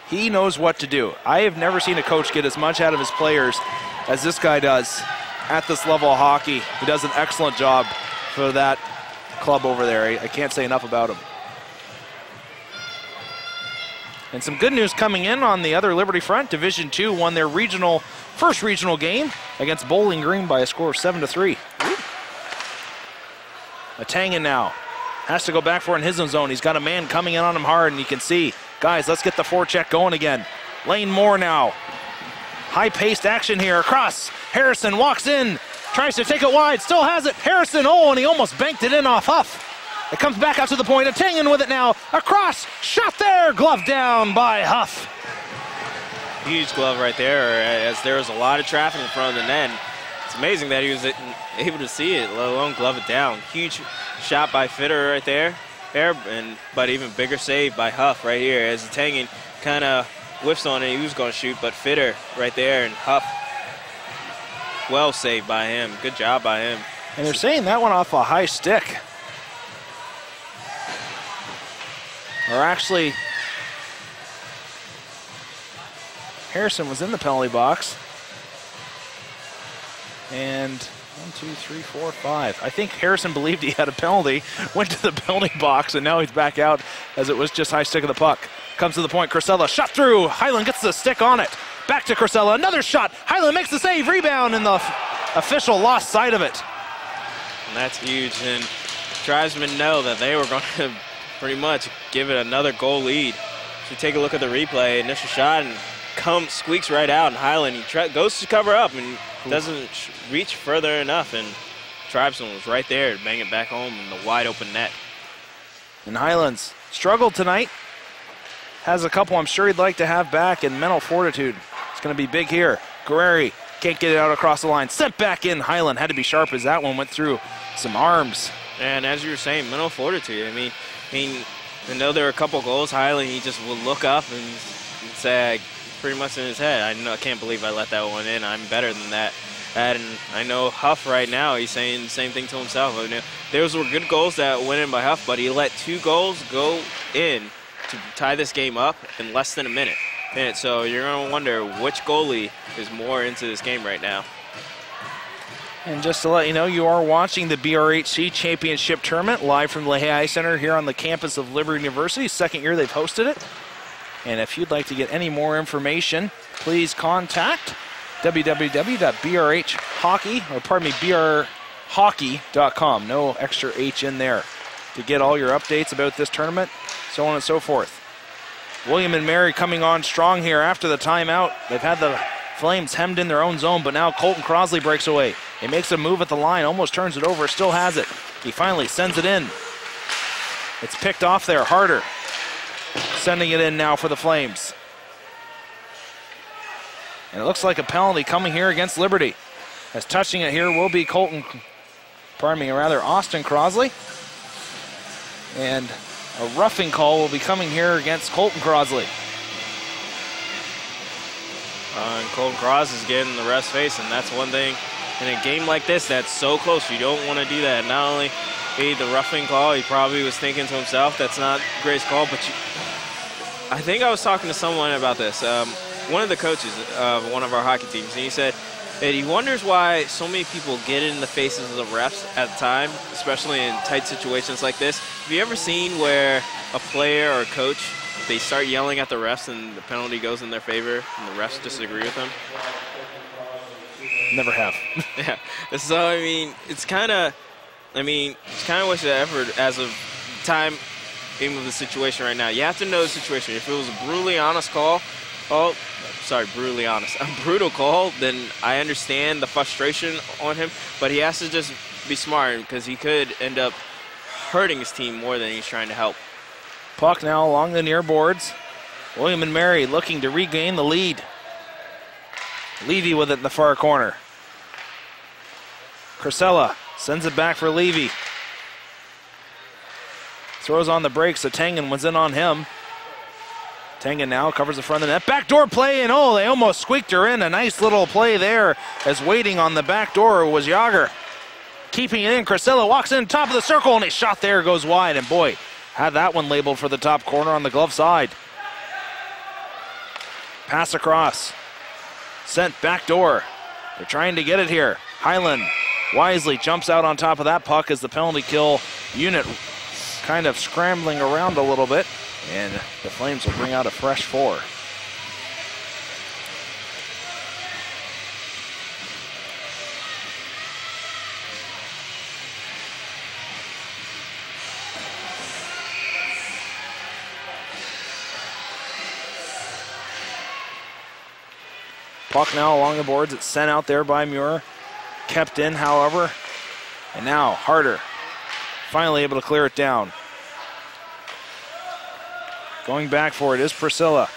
he knows what to do. I have never seen a coach get as much out of his players as this guy does at this level of hockey. He does an excellent job for that club over there. I can't say enough about him. And some good news coming in on the other Liberty front. Division II won their first regional game against Bowling Green by a score of 7-3. Atangan now has to go back for it in his own zone. He's got a man coming in on him hard, and you can see, guys, let's get the forecheck going again. Lane Moore now. High-paced action here across. Harrison walks in, tries to take it wide, still has it. Harrison, and he almost banked it in off Huff. It comes back out to the point. Atangan with it now. Across. Shot there. Glove down by Huff. Huge glove right there, as there was a lot of traffic in front of the net. It's amazing that he was able to see it, let alone glove it down. Huge shot by Fitter right there. But even bigger save by Huff right here, as Atangan kind of whiffs on it. He was going to shoot, but Fitter right there, and Huff, well saved by him. Good job by him. And they're saying that went off a high stick. Or actually, Harrison was in the penalty box. And 1, 2, 3, 4, 5. I think Harrison believed he had a penalty, went to the penalty box, and now he's back out as it was just high stick of the puck. Comes to the point, Crisella, shot through. Highland gets the stick on it. Back to Crisella, another shot. Highland makes the save, rebound, and the official lost sight of it. And that's huge, and Tribesmen know that they were going to pretty much give it another goal lead. If you take a look at the replay, initial shot, and squeaks right out, and Highland goes to cover up and doesn't reach further enough, and Tribesman was right there to bang it back home in the wide open net. And Highlands struggled tonight. Has a couple I'm sure he'd like to have back, and mental fortitude. It's going to be big here. Guerreri can't get it out across the line. Sent back in. Highland had to be sharp as that one went through some arms. And as you were saying, mental fortitude. I mean, I know there were a couple goals. Highland, he just would look up and say, pretty much in his head, I can't believe I let that one in. I'm better than that. And I know Huff right now, he's saying the same thing to himself. I mean, those were good goals that went in by Huff, but he let 2 goals go in to tie this game up in less than a minute. And so you're going to wonder which goalie is more into this game right now. And just to let you know, you are watching the BRHC Championship Tournament live from the Lehigh Ice Center here on the campus of Liberty University. Second year they've hosted it. And if you'd like to get any more information, please contact brhockey.com. No extra H in there to get all your updates about this tournament, so on and so forth. William and Mary coming on strong here after the timeout. They've had the Flames hemmed in their own zone, but now Colton Crosley breaks away. He makes a move at the line, almost turns it over, still has it. He finally sends it in. It's picked off there, Harder. Sending it in now for the Flames. And it looks like a penalty coming here against Liberty. As touching it here will be Austin Crosley. And a roughing call will be coming here against Colton Crosley. And Colton Cross is getting the ref's face, and that's one thing in a game like this that's so close. You don't want to do that. Not only the roughing call, he probably was thinking to himself, that's not the greatest call, but I think I was talking to someone about this. One of the coaches of one of our hockey teams, and he said that he wonders why so many people get in the faces of the refs at the time, especially in tight situations like this. Have you ever seen where a player or a coach, they start yelling at the refs and the penalty goes in their favor and the refs disagree with them? Never have. Yeah. So, it's kind of wasted effort as of time in the situation right now. You have to know the situation. If it was a brutally honest call, a brutal call, then I understand the frustration on him, but he has to just be smart because he could end up hurting his team more than he's trying to help. Puck now along the near boards. William and Mary looking to regain the lead. Levy with it in the far corner. Crisella sends it back for Levy. Throws on the brakes. Atangan was in on him. Tengen now covers the front of the net. Backdoor play, and they almost squeaked her in. A nice little play there as waiting on the back door was Yager. Keeping it in, Crisilla walks in top of the circle, and a shot there goes wide. And boy, had that one labeled for the top corner on the glove side. Pass across. Sent back door. They're trying to get it here. Highland wisely jumps out on top of that puck as the penalty kill unit kind of scrambling around a little bit. And the Flames will bring out a fresh 4. Puck now along the boards. It's sent out there by Muir. Kept in, however. And now Harder finally able to clear it down. Going back for it is Priscilla.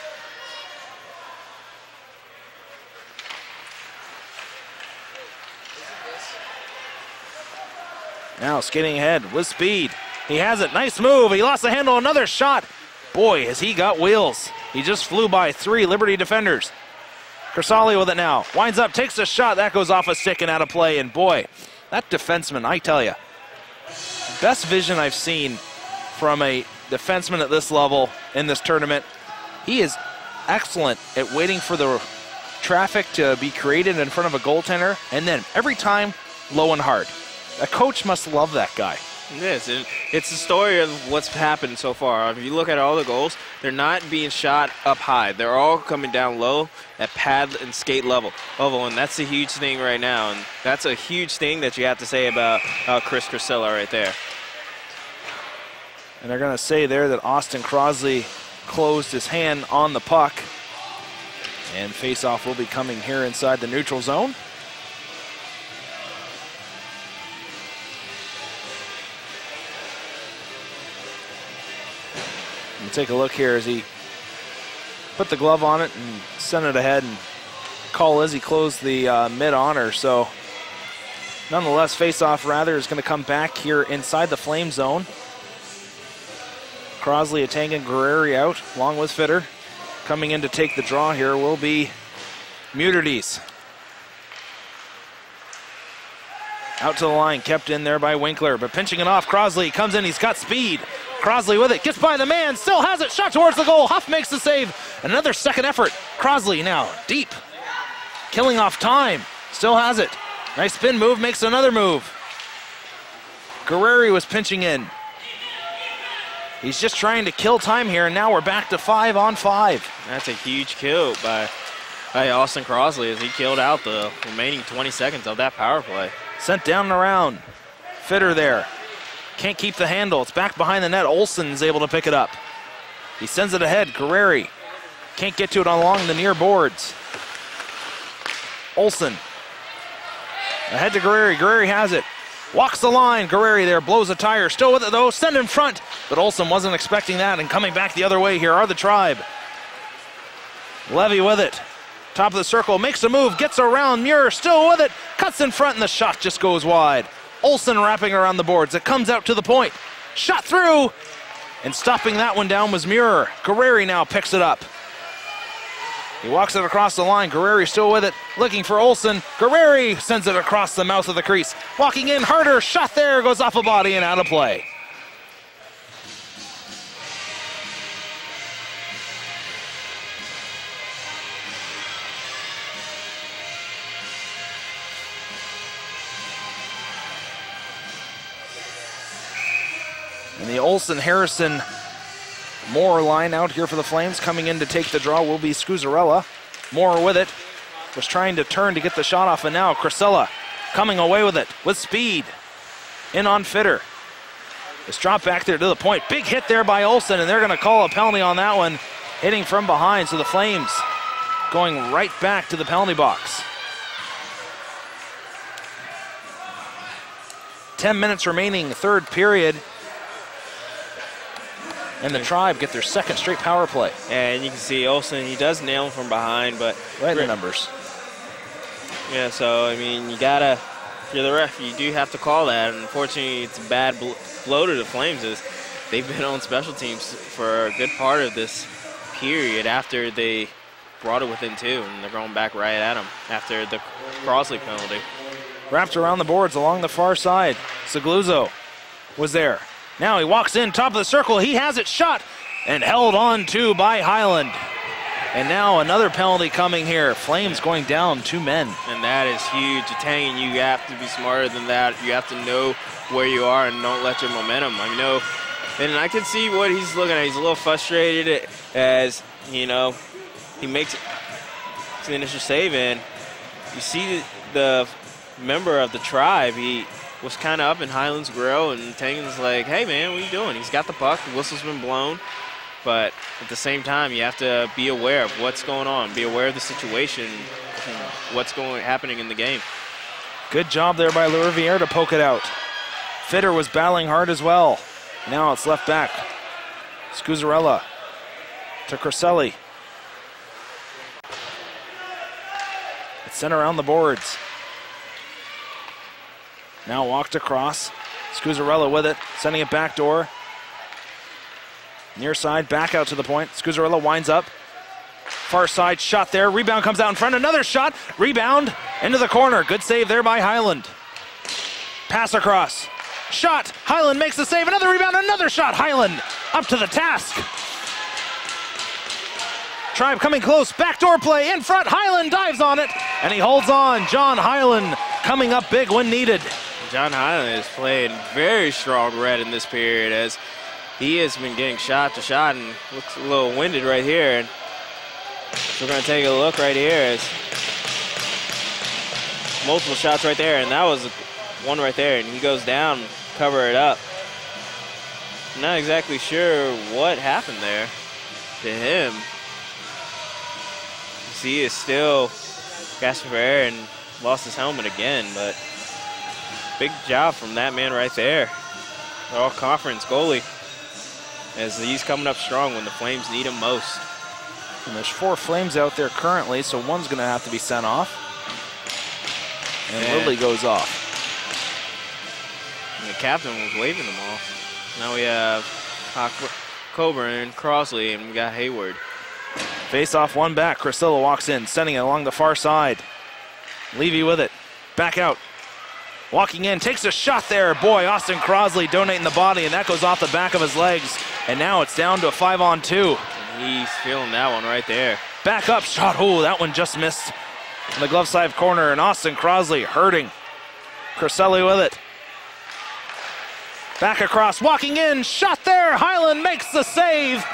Now skating ahead with speed. He has it. Nice move. He lost the handle. Another shot. Boy, has he got wheels. He just flew by 3 Liberty defenders. Crisali with it now. Winds up, takes a shot. That goes off a stick and out of play. And boy, that defenseman, I tell you, best vision I've seen from a defenseman at this level in this tournament. He is excellent at waiting for the traffic to be created in front of a goaltender, and then every time, low and hard. A coach must love that guy. Yes, it's the story of what's happened so far. If you look at all the goals, they're not being shot up high. They're all coming down low at pad and skate level. And that's a huge thing right now, and that's a huge thing that you have to say about Chris Crisilla right there. And they're going to say there that Austin Crosley closed his hand on the puck. And face-off will be coming here inside the neutral zone. We'll take a look here as he put the glove on it and sent it ahead. And call as he closed the mid-honor. So nonetheless, face-off rather is going to come back here inside the Flame zone. Crosley, Atangan, Guerreri out, along with Fitter. Coming in to take the draw here will be Muterdes. Out to the line, kept in there by Winkler, but pinching it off. Crosley comes in, he's got speed. Crosley with it, gets by the man, still has it, shot towards the goal. Huff makes the save. Another second effort. Crosley now deep, killing off time, still has it. Nice spin move, makes another move. Guerreri was pinching in. He's just trying to kill time here, and now we're back to 5-on-5. That's a huge kill by Austin Crosley as he killed out the remaining 20 seconds of that power play. Sent down and around. Fitter there. Can't keep the handle. It's back behind the net. Olsen's able to pick it up. He sends it ahead. Guerreri can't get to it along the near boards. Olsen ahead to Guerreri. Guerreri has it. Walks the line. Guerreri there blows a tire. Still with it though. Send in front. But Olsen wasn't expecting that, and coming back the other way here are the Tribe. Levy with it. Top of the circle. Makes a move. Gets around. Muir still with it. Cuts in front, and the shot just goes wide. Olsen wrapping around the boards. It comes out to the point. Shot through. And stopping that one down was Muir. Guerreri now picks it up. He walks it across the line. Guerreri still with it, looking for Olsen. Guerreri sends it across the mouth of the crease. Walking in harder, shot there, goes off a body and out of play. And the Olsen-Harrison Moore line out here for the Flames. Coming in to take the draw will be Scuzzarella. Moore with it. Was trying to turn to get the shot off, and now Crisilla coming away with it with speed. In on Fitter. It's dropped back there to the point. Big hit there by Olsen, and they're going to call a penalty on that one. Hitting from behind, so the Flames going right back to the penalty box. 10 minutes remaining, third period. And the Tribe get their second straight power play. And you can see Olsen, he does nail him from behind, but right in the numbers. Yeah, so, I mean, you gotta, if you're the ref, you do have to call that. And unfortunately, it's a bad blow to the Flames as they've been on special teams for a good part of this period after they brought it within 2, and they're going back right at him after the Crosley penalty. Wrapped around the boards along the far side. Sagluzzo was there. Now he walks in, top of the circle. He has it shot and held on to by Highland. And now another penalty coming here. Flames going down 2 men. And that is huge. Italian, you have to be smarter than that. You have to know where you are and don't let your momentum. I know, and I can see what he's looking at. He's a little frustrated as, you know, he makes the initial save in. You see the member of the tribe, he was kind of up in Highland's grill, and Tangen's like, hey, man, what are you doing? He's got the puck. The whistle's been blown. But at the same time, you have to be aware of what's going on, be aware of the situation, and what's happening in the game. Good job there by Riviere to poke it out. Fitter was battling hard as well. Now it's left back. Scuzzarella to Corselli. It's sent around the boards. Now walked across. Scuzzarella with it, sending it back door. Near side, back out to the point. Scuzzarella winds up. Far side, shot there. Rebound comes out in front. Another shot. Rebound into the corner. Good save there by Highland. Pass across. Shot. Highland makes the save. Another rebound. Another shot. Highland up to the task. Tribe coming close. Backdoor play in front. Highland dives on it, and he holds on. John Highland coming up big when needed. John Highland is playing very strong red in this period as he has been getting shot to shot and looks a little winded right here. And we're going to take a look right here as multiple shots right there, and that was one right there, and he goes down, cover it up. I'm not exactly sure what happened there to him. He is still gasping for air and lost his helmet again, but big job from that man right there. All conference goalie, as he's coming up strong when the Flames need him most. And there's 4 Flames out there currently, so one's going to have to be sent off. And Lilly goes off. And the captain was waving them off. Now we have Coburn, Crosley, and we got Hayward. Face off, one back. Crisilla walks in, sending it along the far side. Levy with it. Back out. Walking in, takes a shot there. Boy, Austin Crosley donating the body, and that goes off the back of his legs. And now it's down to a 5-on-2. And he's feeling that one right there. Back up shot. Oh, that one just missed in the glove side corner, and Austin Crosley hurting. Crisilla with it. Back across, walking in, shot there. Highland makes the save.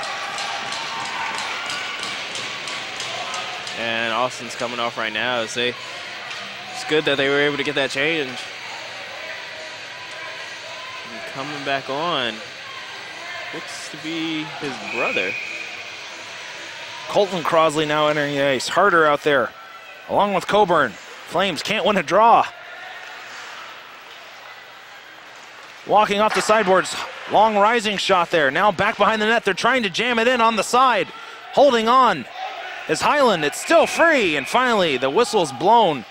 And Austin's coming off right now. It's good that they were able to get that change. And coming back on looks to be his brother. Colton Crosley now entering the ice. Harder out there, along with Coburn. Flames can't win a draw. Walking off the sideboards. Long rising shot there. Now back behind the net. They're trying to jam it in on the side. Holding on is Highland. It's still free, and finally the whistle's blown.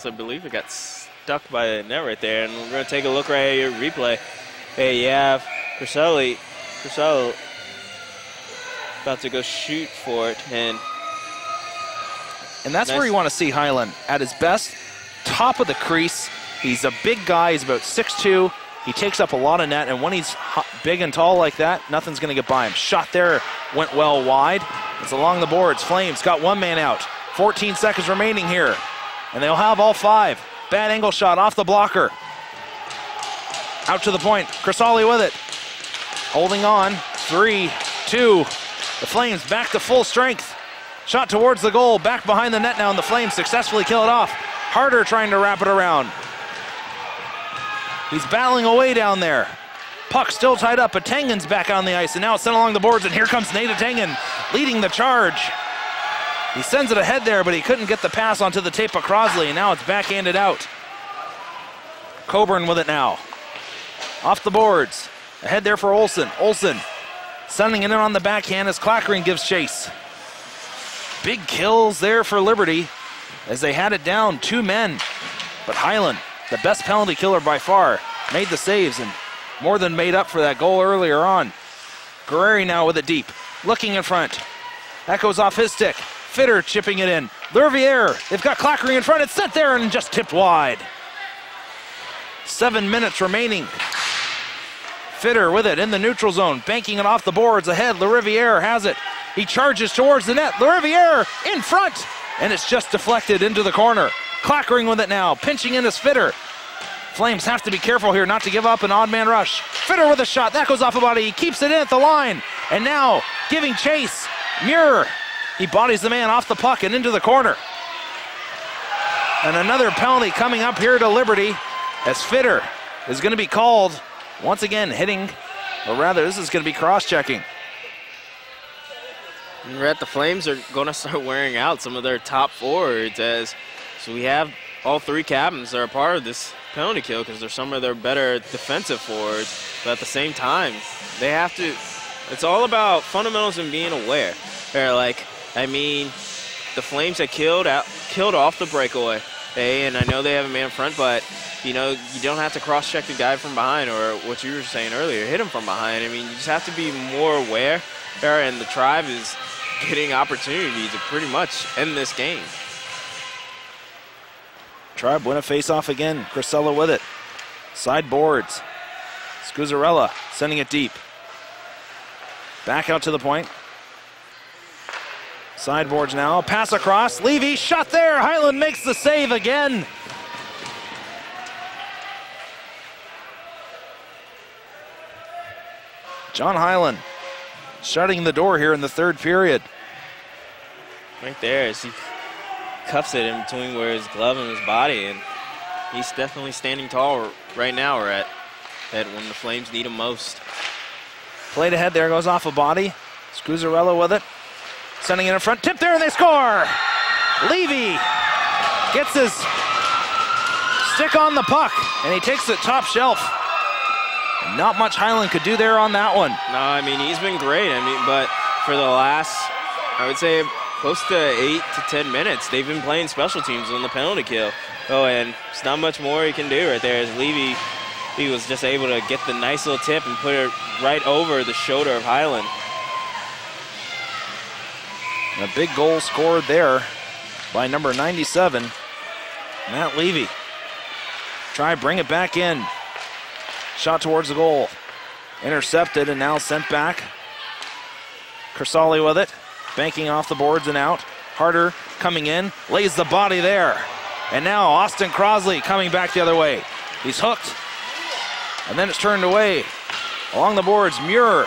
I believe it got stuck by the net right there, and we're going to take a look right at your replay. Hey, you have Crisella about to go shoot for it, and that's where you want to see Highland at his best. Top of the crease. He's a big guy. He's about 6'2". He takes up a lot of net, and when he's big and tall like that, nothing's going to get by him. Shot there went well wide. It's along the boards. Flames got one man out. 14 seconds remaining here, and they'll have all 5. Bad angle shot off the blocker. Out to the point. Crisali with it. Holding on. 3, 2. The Flames back to full strength. Shot towards the goal. Back behind the net now, and the Flames successfully kill it off. Harder trying to wrap it around. He's battling away down there. Puck still tied up, but Tangen's back on the ice, and now it's sent along the boards, and here comes Nate Tangen leading the charge. He sends it ahead there, but he couldn't get the pass onto the tape of Crosley, and now it's backhanded out. Coburn with it now. Off the boards. Ahead there for Olsen. Olsen sending it in on the backhand as Clackering gives chase. Big kills there for Liberty as they had it down 2 men. But Highland, the best penalty killer by far, made the saves and more than made up for that goal earlier on. Guerreri now with it deep. Looking in front. That goes off his stick. Fitter chipping it in. Lerviere, they've got Clackering in front. It's sent there and just tipped wide. 7 minutes remaining. Fitter with it in the neutral zone, banking it off the boards ahead. Lerviere has it. He charges towards the net. Lerviere in front, and it's just deflected into the corner. Clackering with it now, pinching in his Fitter. Flames have to be careful here not to give up an odd man rush. Fitter with a shot, that goes off a body. He keeps it in at the line, and now giving chase. Muir, he bodies the man off the puck and into the corner. And another penalty coming up here to Liberty as Fitter is going to be called. Once again, hitting, or rather, this is going to be cross-checking. The Flames are going to start wearing out some of their top forwards, as so we have all three captains that are part of this penalty kill because they're some of their better defensive forwards. But at the same time, they have to. It's all about fundamentals and being aware. They're like, I mean, the Flames had killed off the breakaway. And I know they have a man in front, but you know, you don't have to cross-check the guy from behind, or what you were saying earlier, hit him from behind. I mean, you just have to be more aware, and the Tribe is getting opportunity to pretty much end this game. Tribe win a face-off again. Crisella with it. Side boards. Scuzzarella sending it deep. Back out to the point. Sideboards now. Pass across. Levy shot there. Highland makes the save again. John Highland shutting the door here in the third period. Right there as he cuffs it in between where his glove and his body, and he's definitely standing tall right now or at when the Flames need him most. Played ahead there, goes off a body. Scuzzarella with it. Sending it in front, tip there, and they score! Levy gets his stick on the puck, and he takes it top shelf. Not much Highland could do there on that one. No, I mean, he's been great. I mean, but for the last, I would say, close to 8 to 10 minutes, they've been playing special teams on the penalty kill. Oh, and it's not much more he can do right there as Levy, he was just able to get the nice little tip and put it right over the shoulder of Highland. A big goal scored there by number 97, Matt Levy. Try bring it back in. Shot towards the goal. Intercepted and now sent back. Kersali with it. Banking off the boards and out. Harder coming in. Lays the body there. And now Austin Crosley coming back the other way. He's hooked. And then it's turned away. Along the boards, Muir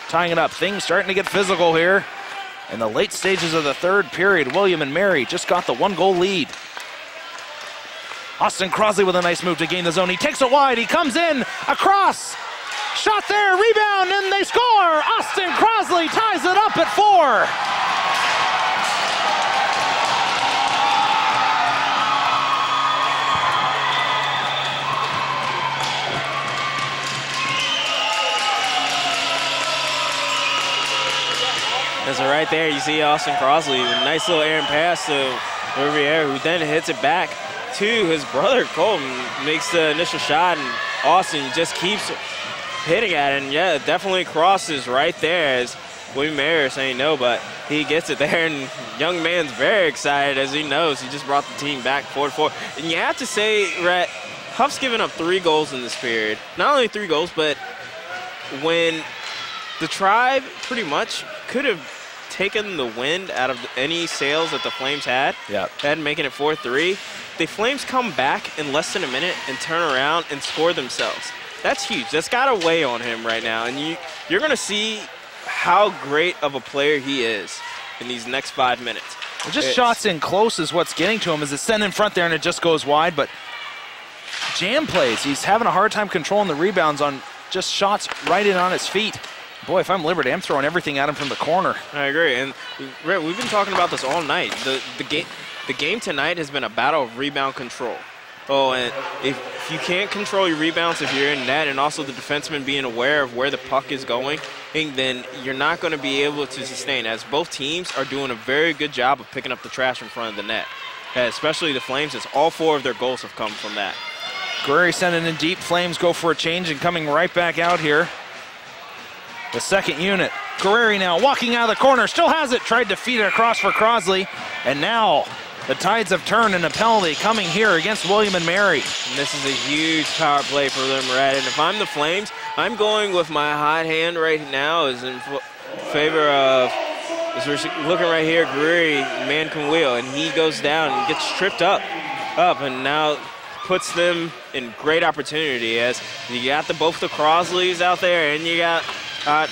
tying it up. Things starting to get physical here. In the late stages of the third period, William and Mary just got the 1-goal lead. Austin Crosley with a nice move to gain the zone. He takes it wide. He comes in. Across. Shot there. Rebound. And they score. Austin Crosley ties it up at 4. And so right there, you see Austin Crosley with a nice little errant pass to Riviere, who then hits it back to his brother Colton, makes the initial shot, and Austin just keeps hitting at it. And yeah, definitely crosses right there as William Mayer saying no, but he gets it there, and young man's very excited as he knows he just brought the team back 4-4. And you have to say, Rhett, Huff's given up 3 goals in this period. Not only 3 goals, but when the Tribe pretty much could have taken the wind out of any sails that the Flames had, making it 4-3. The Flames come back in less than a minute and turn around and score themselves. That's huge. That's got to weigh on him right now. And you're going to see how great of a player he is in these next 5 minutes. Well, just shots in close is what's getting to him. As it's sent in front there and it just goes wide. But jam plays. He's having a hard time controlling the rebounds on just shots right in on his feet. Boy, if I'm Liberty, I'm throwing everything at him from the corner. I agree. And we've been talking about this all night. The game tonight has been a battle of rebound control. Oh, and if you can't control your rebounds, if you're in net, and also the defenseman being aware of where the puck is going, then you're not going to be able to sustain, as both teams are doing a very good job of picking up the trash in front of the net. Especially the Flames, as all 4 of their goals have come from that. Guerrero sending in deep. Flames go for a change and coming right back out here. The second unit Guerreri now walking out of the corner, still has it, tried to feed it across for Crosley, and now the tides have turned and a penalty coming here against William & Mary. And this is a huge power play for them, Red. And if I'm the Flames, I'm going with my hot hand right now is in favor of, as we're looking right here, Guerreri, man can wheel, and he goes down and gets tripped up, and now puts them in great opportunity as you got both the Crosleys out there and you got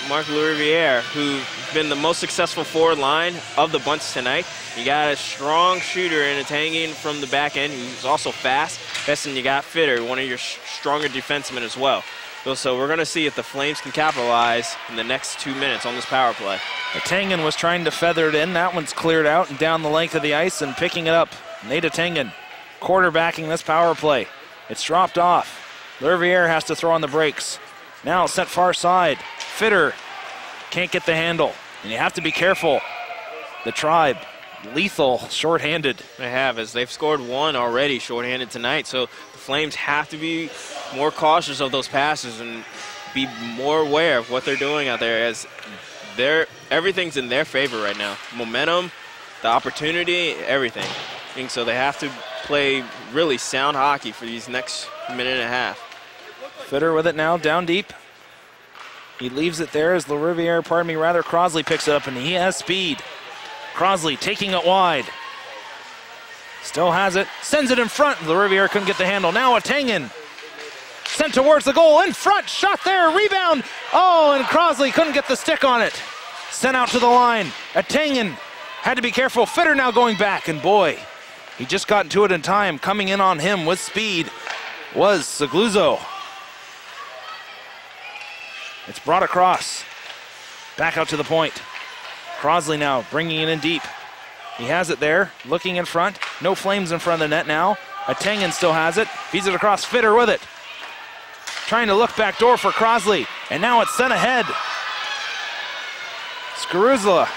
Marc Lariviere, who's been the most successful forward line of the bunch tonight. You got a strong shooter in Atangian from the back end who's also fast. And you got Fitter, one of your stronger defensemen as well. So we're going to see if the Flames can capitalize in the next 2 minutes on this power play. Atangian was trying to feather it in. That one's cleared out and down the length of the ice and picking it up. Nate Atangian quarterbacking this power play. It's dropped off. Lariviere has to throw on the brakes. Now sent far side. Fitter can't get the handle. And you have to be careful. The Tribe, lethal, shorthanded. They have, as they've scored one already shorthanded tonight. So the Flames have to be more cautious of those passes and be more aware of what they're doing out there, as everything's in their favor right now. Momentum, the opportunity, everything. And so they have to play really sound hockey for these next minute and a half. Fitter with it now, down deep. He leaves it there as Crosley picks it up, and he has speed. Crosley taking it wide. Still has it, sends it in front. Lariviere couldn't get the handle. Now Atangian sent towards the goal, in front, shot there, rebound. Oh, and Crosley couldn't get the stick on it. Sent out to the line. Atangian had to be careful. Fitter now going back, and boy, he just got into it in time. Coming in on him with speed was Sagluzzo. It's brought across. Back out to the point. Crosley now bringing it in deep. He has it there, looking in front. No Flames in front of the net now. Atangian still has it. Feeds it across. Fitter with it. Trying to look back door for Crosley. And now it's sent ahead. Skaruzla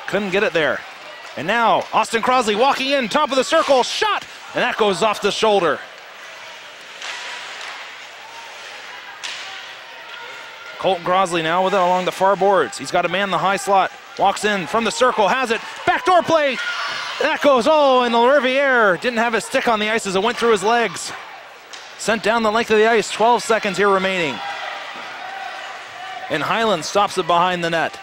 couldn't get it there. And now Austin Crosley walking in, top of the circle, shot! And that goes off the shoulder. Colton Crosley now with it along the far boards. He's got to man the high slot. Walks in from the circle, has it. Backdoor play. That goes, and Lariviere didn't have his stick on the ice as it went through his legs. Sent down the length of the ice, 12 seconds here remaining. And Highland stops it behind the net.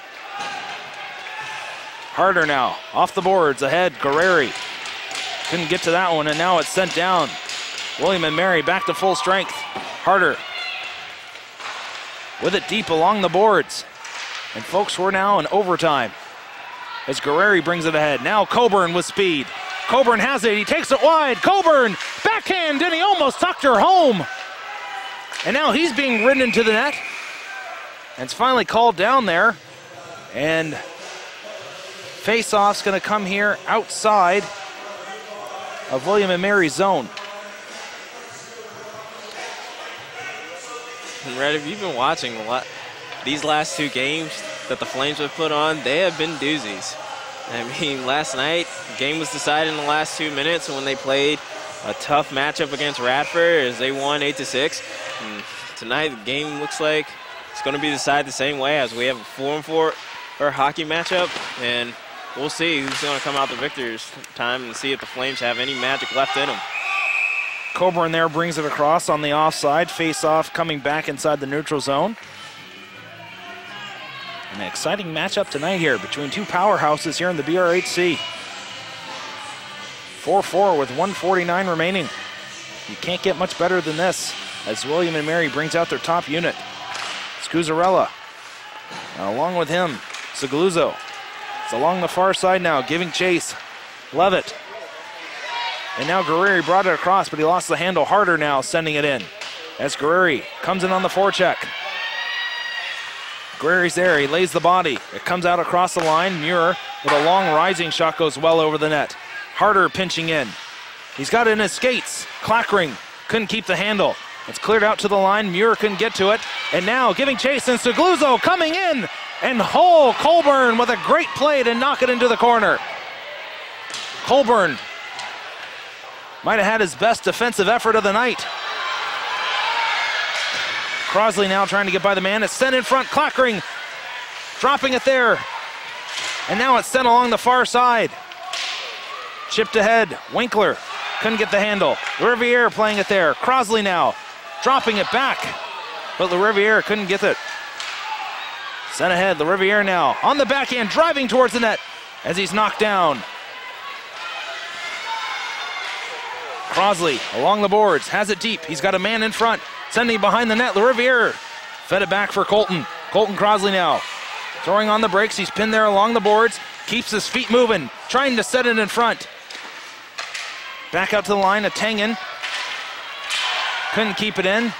Harder now, off the boards, ahead, Guerreri. Couldn't get to that one, and now it's sent down. William & Mary back to full strength. Harder. With it deep along the boards. And folks, we're now in overtime as Guerreri brings it ahead. Now Coburn with speed. Coburn has it, he takes it wide. Coburn, backhand, and he almost tucked her home. And now he's being ridden into the net. And it's finally called down there. And face-off's gonna come here outside of William & Mary's zone. And Red, if you've been watching these last two games that the Flames have put on, they have been doozies. I mean, last night, the game was decided in the last 2 minutes when they played a tough matchup against Radford as they won 8-6. And tonight, the game looks like it's going to be decided the same way as we have a 4-on-4 hockey matchup. And we'll see who's going to come out the victors time and see if the Flames have any magic left in them. Coburn there brings it across on the offside. Face-off coming back inside the neutral zone. An exciting matchup tonight here between two powerhouses here in the BRHC. 4-4 with 1:49 remaining. You can't get much better than this as William & Mary brings out their top unit. Scuzzarella. Along with him, Sagluzzo. It's along the far side now, giving chase. Levitt. And now Guerreri brought it across, but he lost the handle. Harder now, sending it in. As Guerreri comes in on the forecheck. Guerreri's there, he lays the body. It comes out across the line. Muir with a long rising shot goes well over the net. Harder pinching in. He's got it in his skates. Clackering couldn't keep the handle. It's cleared out to the line. Muir couldn't get to it. And now giving chase, and Sagluzzo coming in. And Colburn with a great play to knock it into the corner. Colburn might have had his best defensive effort of the night. Crosley now trying to get by the man. It's sent in front. Clockring dropping it there. And now it's sent along the far side. Chipped ahead. Winkler couldn't get the handle. Riviere playing it there. Crosley now dropping it back. But Riviere couldn't get it. Sent ahead. Riviere now on the backhand, driving towards the net as he's knocked down. Crosley along the boards, has it deep. He's got a man in front, sending behind the net. Riviere fed it back for Colton. Colton Crosley now throwing on the brakes. He's pinned there along the boards, keeps his feet moving, trying to set it in front. Back out to the line, a Tengen. Couldn't keep it in.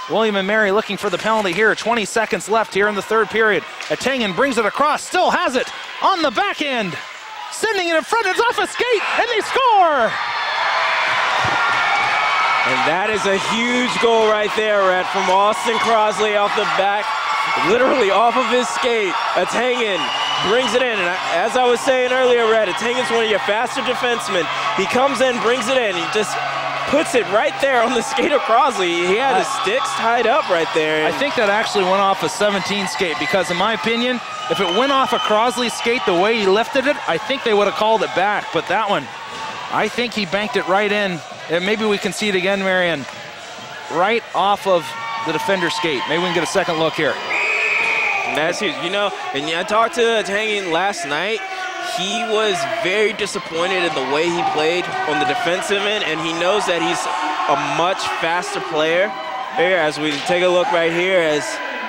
William and Mary looking for the penalty here. 20 seconds left here in the third period. A Tengen brings it across, still has it on the backhand. Sending it in front, it's off a skate, and they score! And that is a huge goal right there, Rhett, from Austin Crosley off the back, literally off of his skate. A Tengen brings it in, and as I was saying earlier, Rhett, a Tengen's one of your faster defensemen. He comes in, brings it in, he just puts it right there on the skate of Crosley. He had his sticks tied up right there. I think that actually went off a 17 skate because, in my opinion, if it went off a Crosley skate the way he lifted it, I think they would have called it back. But that one, I think he banked it right in. And maybe we can see it again, Marion. Right off of the defender's skate. Maybe we can get a second look here. And that's huge. You know, and I talked to Tengen last night. He was very disappointed in the way he played on the defensive end, and he knows that he's a much faster player. Here, as we take a look right here,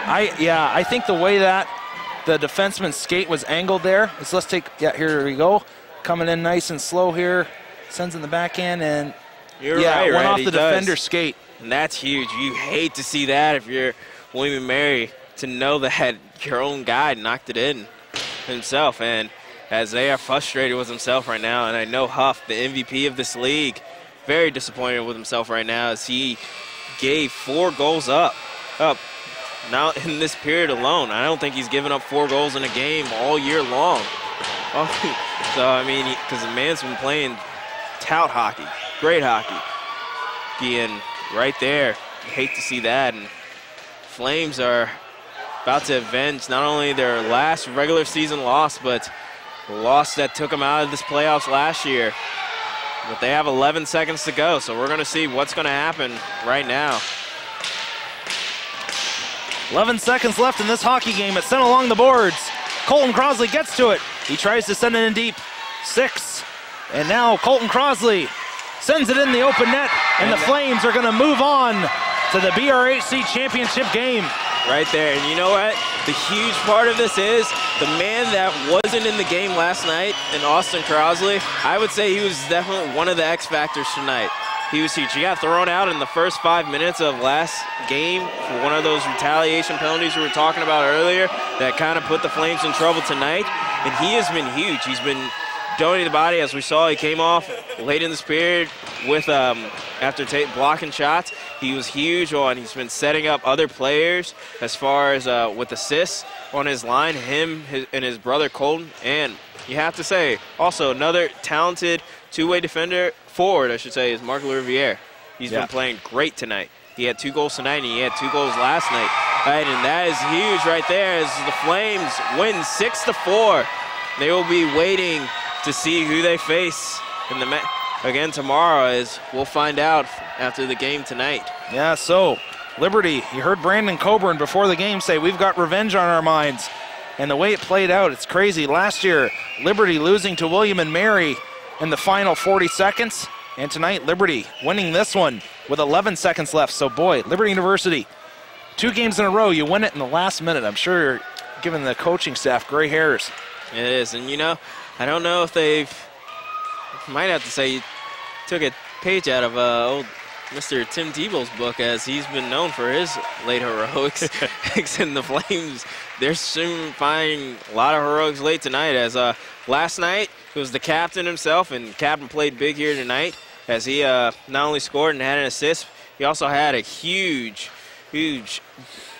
I think the way that the defenseman's skate was angled there is, let's take, here we go. Coming in nice and slow here. Sends in the backhand, and right, went off the defender's skate. And that's huge. You hate to see that if you're William and Mary, to know that your own guy knocked it in himself. And as they are frustrated with himself right now, and I know Huff, the MVP of this league, very disappointed with himself right now as he gave 4 goals up now in this period alone. I don't think he's given up 4 goals in a game all year long. So, I mean, because the man's been playing tout hockey, great hockey. Being right there, you hate to see that. And Flames are about to avenge not only their last regular season loss, but the loss that took them out of this playoffs last year. But they have 11 seconds to go, so we're going to see what's going to happen right now. 11 seconds left in this hockey game. It's sent along the boards. Colton Crosley gets to it. He tries to send it in deep. 6. And now Colton Crosley sends it in the open net, and the Flames are going to move on to the BRHC championship game. Right there, and you know what? The huge part of this is the man that wasn't in the game last night, in Austin Crosley, I would say he was definitely one of the X factors tonight. He was huge. He got thrown out in the first 5 minutes of last game for one of those retaliation penalties we were talking about earlier that kind of put the Flames in trouble tonight, and he has been huge. He's been donating the body, as we saw. He came off late in this period with after blocking shots. He was huge on. He's been setting up other players as far as with assists on his line. Him and his brother Colton, and you have to say also another talented two-way defender, forward I should say, is Marc Riviere. He's been playing great tonight. He had 2 goals tonight, and he had 2 goals last night. Right, and that is huge right there as the Flames win 6-4. They will be waiting to see who they face in the again tomorrow, as we'll find out after the game tonight. Yeah, so Liberty, you heard Brandon Coburn before the game say, we've got revenge on our minds. And the way it played out, it's crazy. Last year, Liberty losing to William and Mary in the final 40 seconds. And tonight, Liberty winning this one with 11 seconds left. So boy, Liberty University, 2 games in a row, you win it in the last minute. I'm sure you're giving the coaching staff gray hairs. It is, and you know, I don't know if they've, might have to say, took a page out of old Mr. Tim Tebow's book, as he's been known for his late heroics. And the Flames, they're soon finding a lot of heroics late tonight, as last night it was the captain himself, and the captain played big here tonight, as he not only scored and had an assist, he also had a huge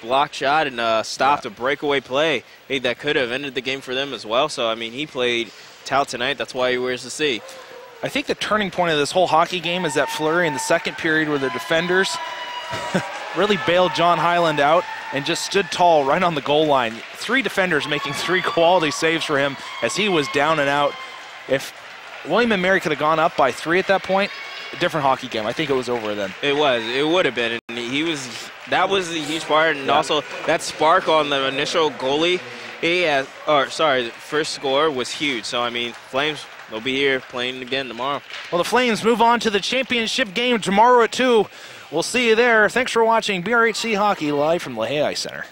block shot and stopped a breakaway play that could have ended the game for them as well. So, I mean, he played tout tonight. That's why he wears the C. I think the turning point of this whole hockey game is that flurry in the second period where the defenders really bailed John Highland out and just stood tall right on the goal line. 3 defenders making 3 quality saves for him as he was down and out. If William & Mary could have gone up by 3 at that point, a different hockey game. I think it was over then. It was. It would have been. And that was a huge part. And also that spark on the initial goalie, the first score was huge. So, I mean, Flames, they'll be here playing again tomorrow. Well, the Flames move on to the championship game tomorrow at 2. We'll see you there. Thanks for watching BRHC Hockey live from Lehigh Ice Center.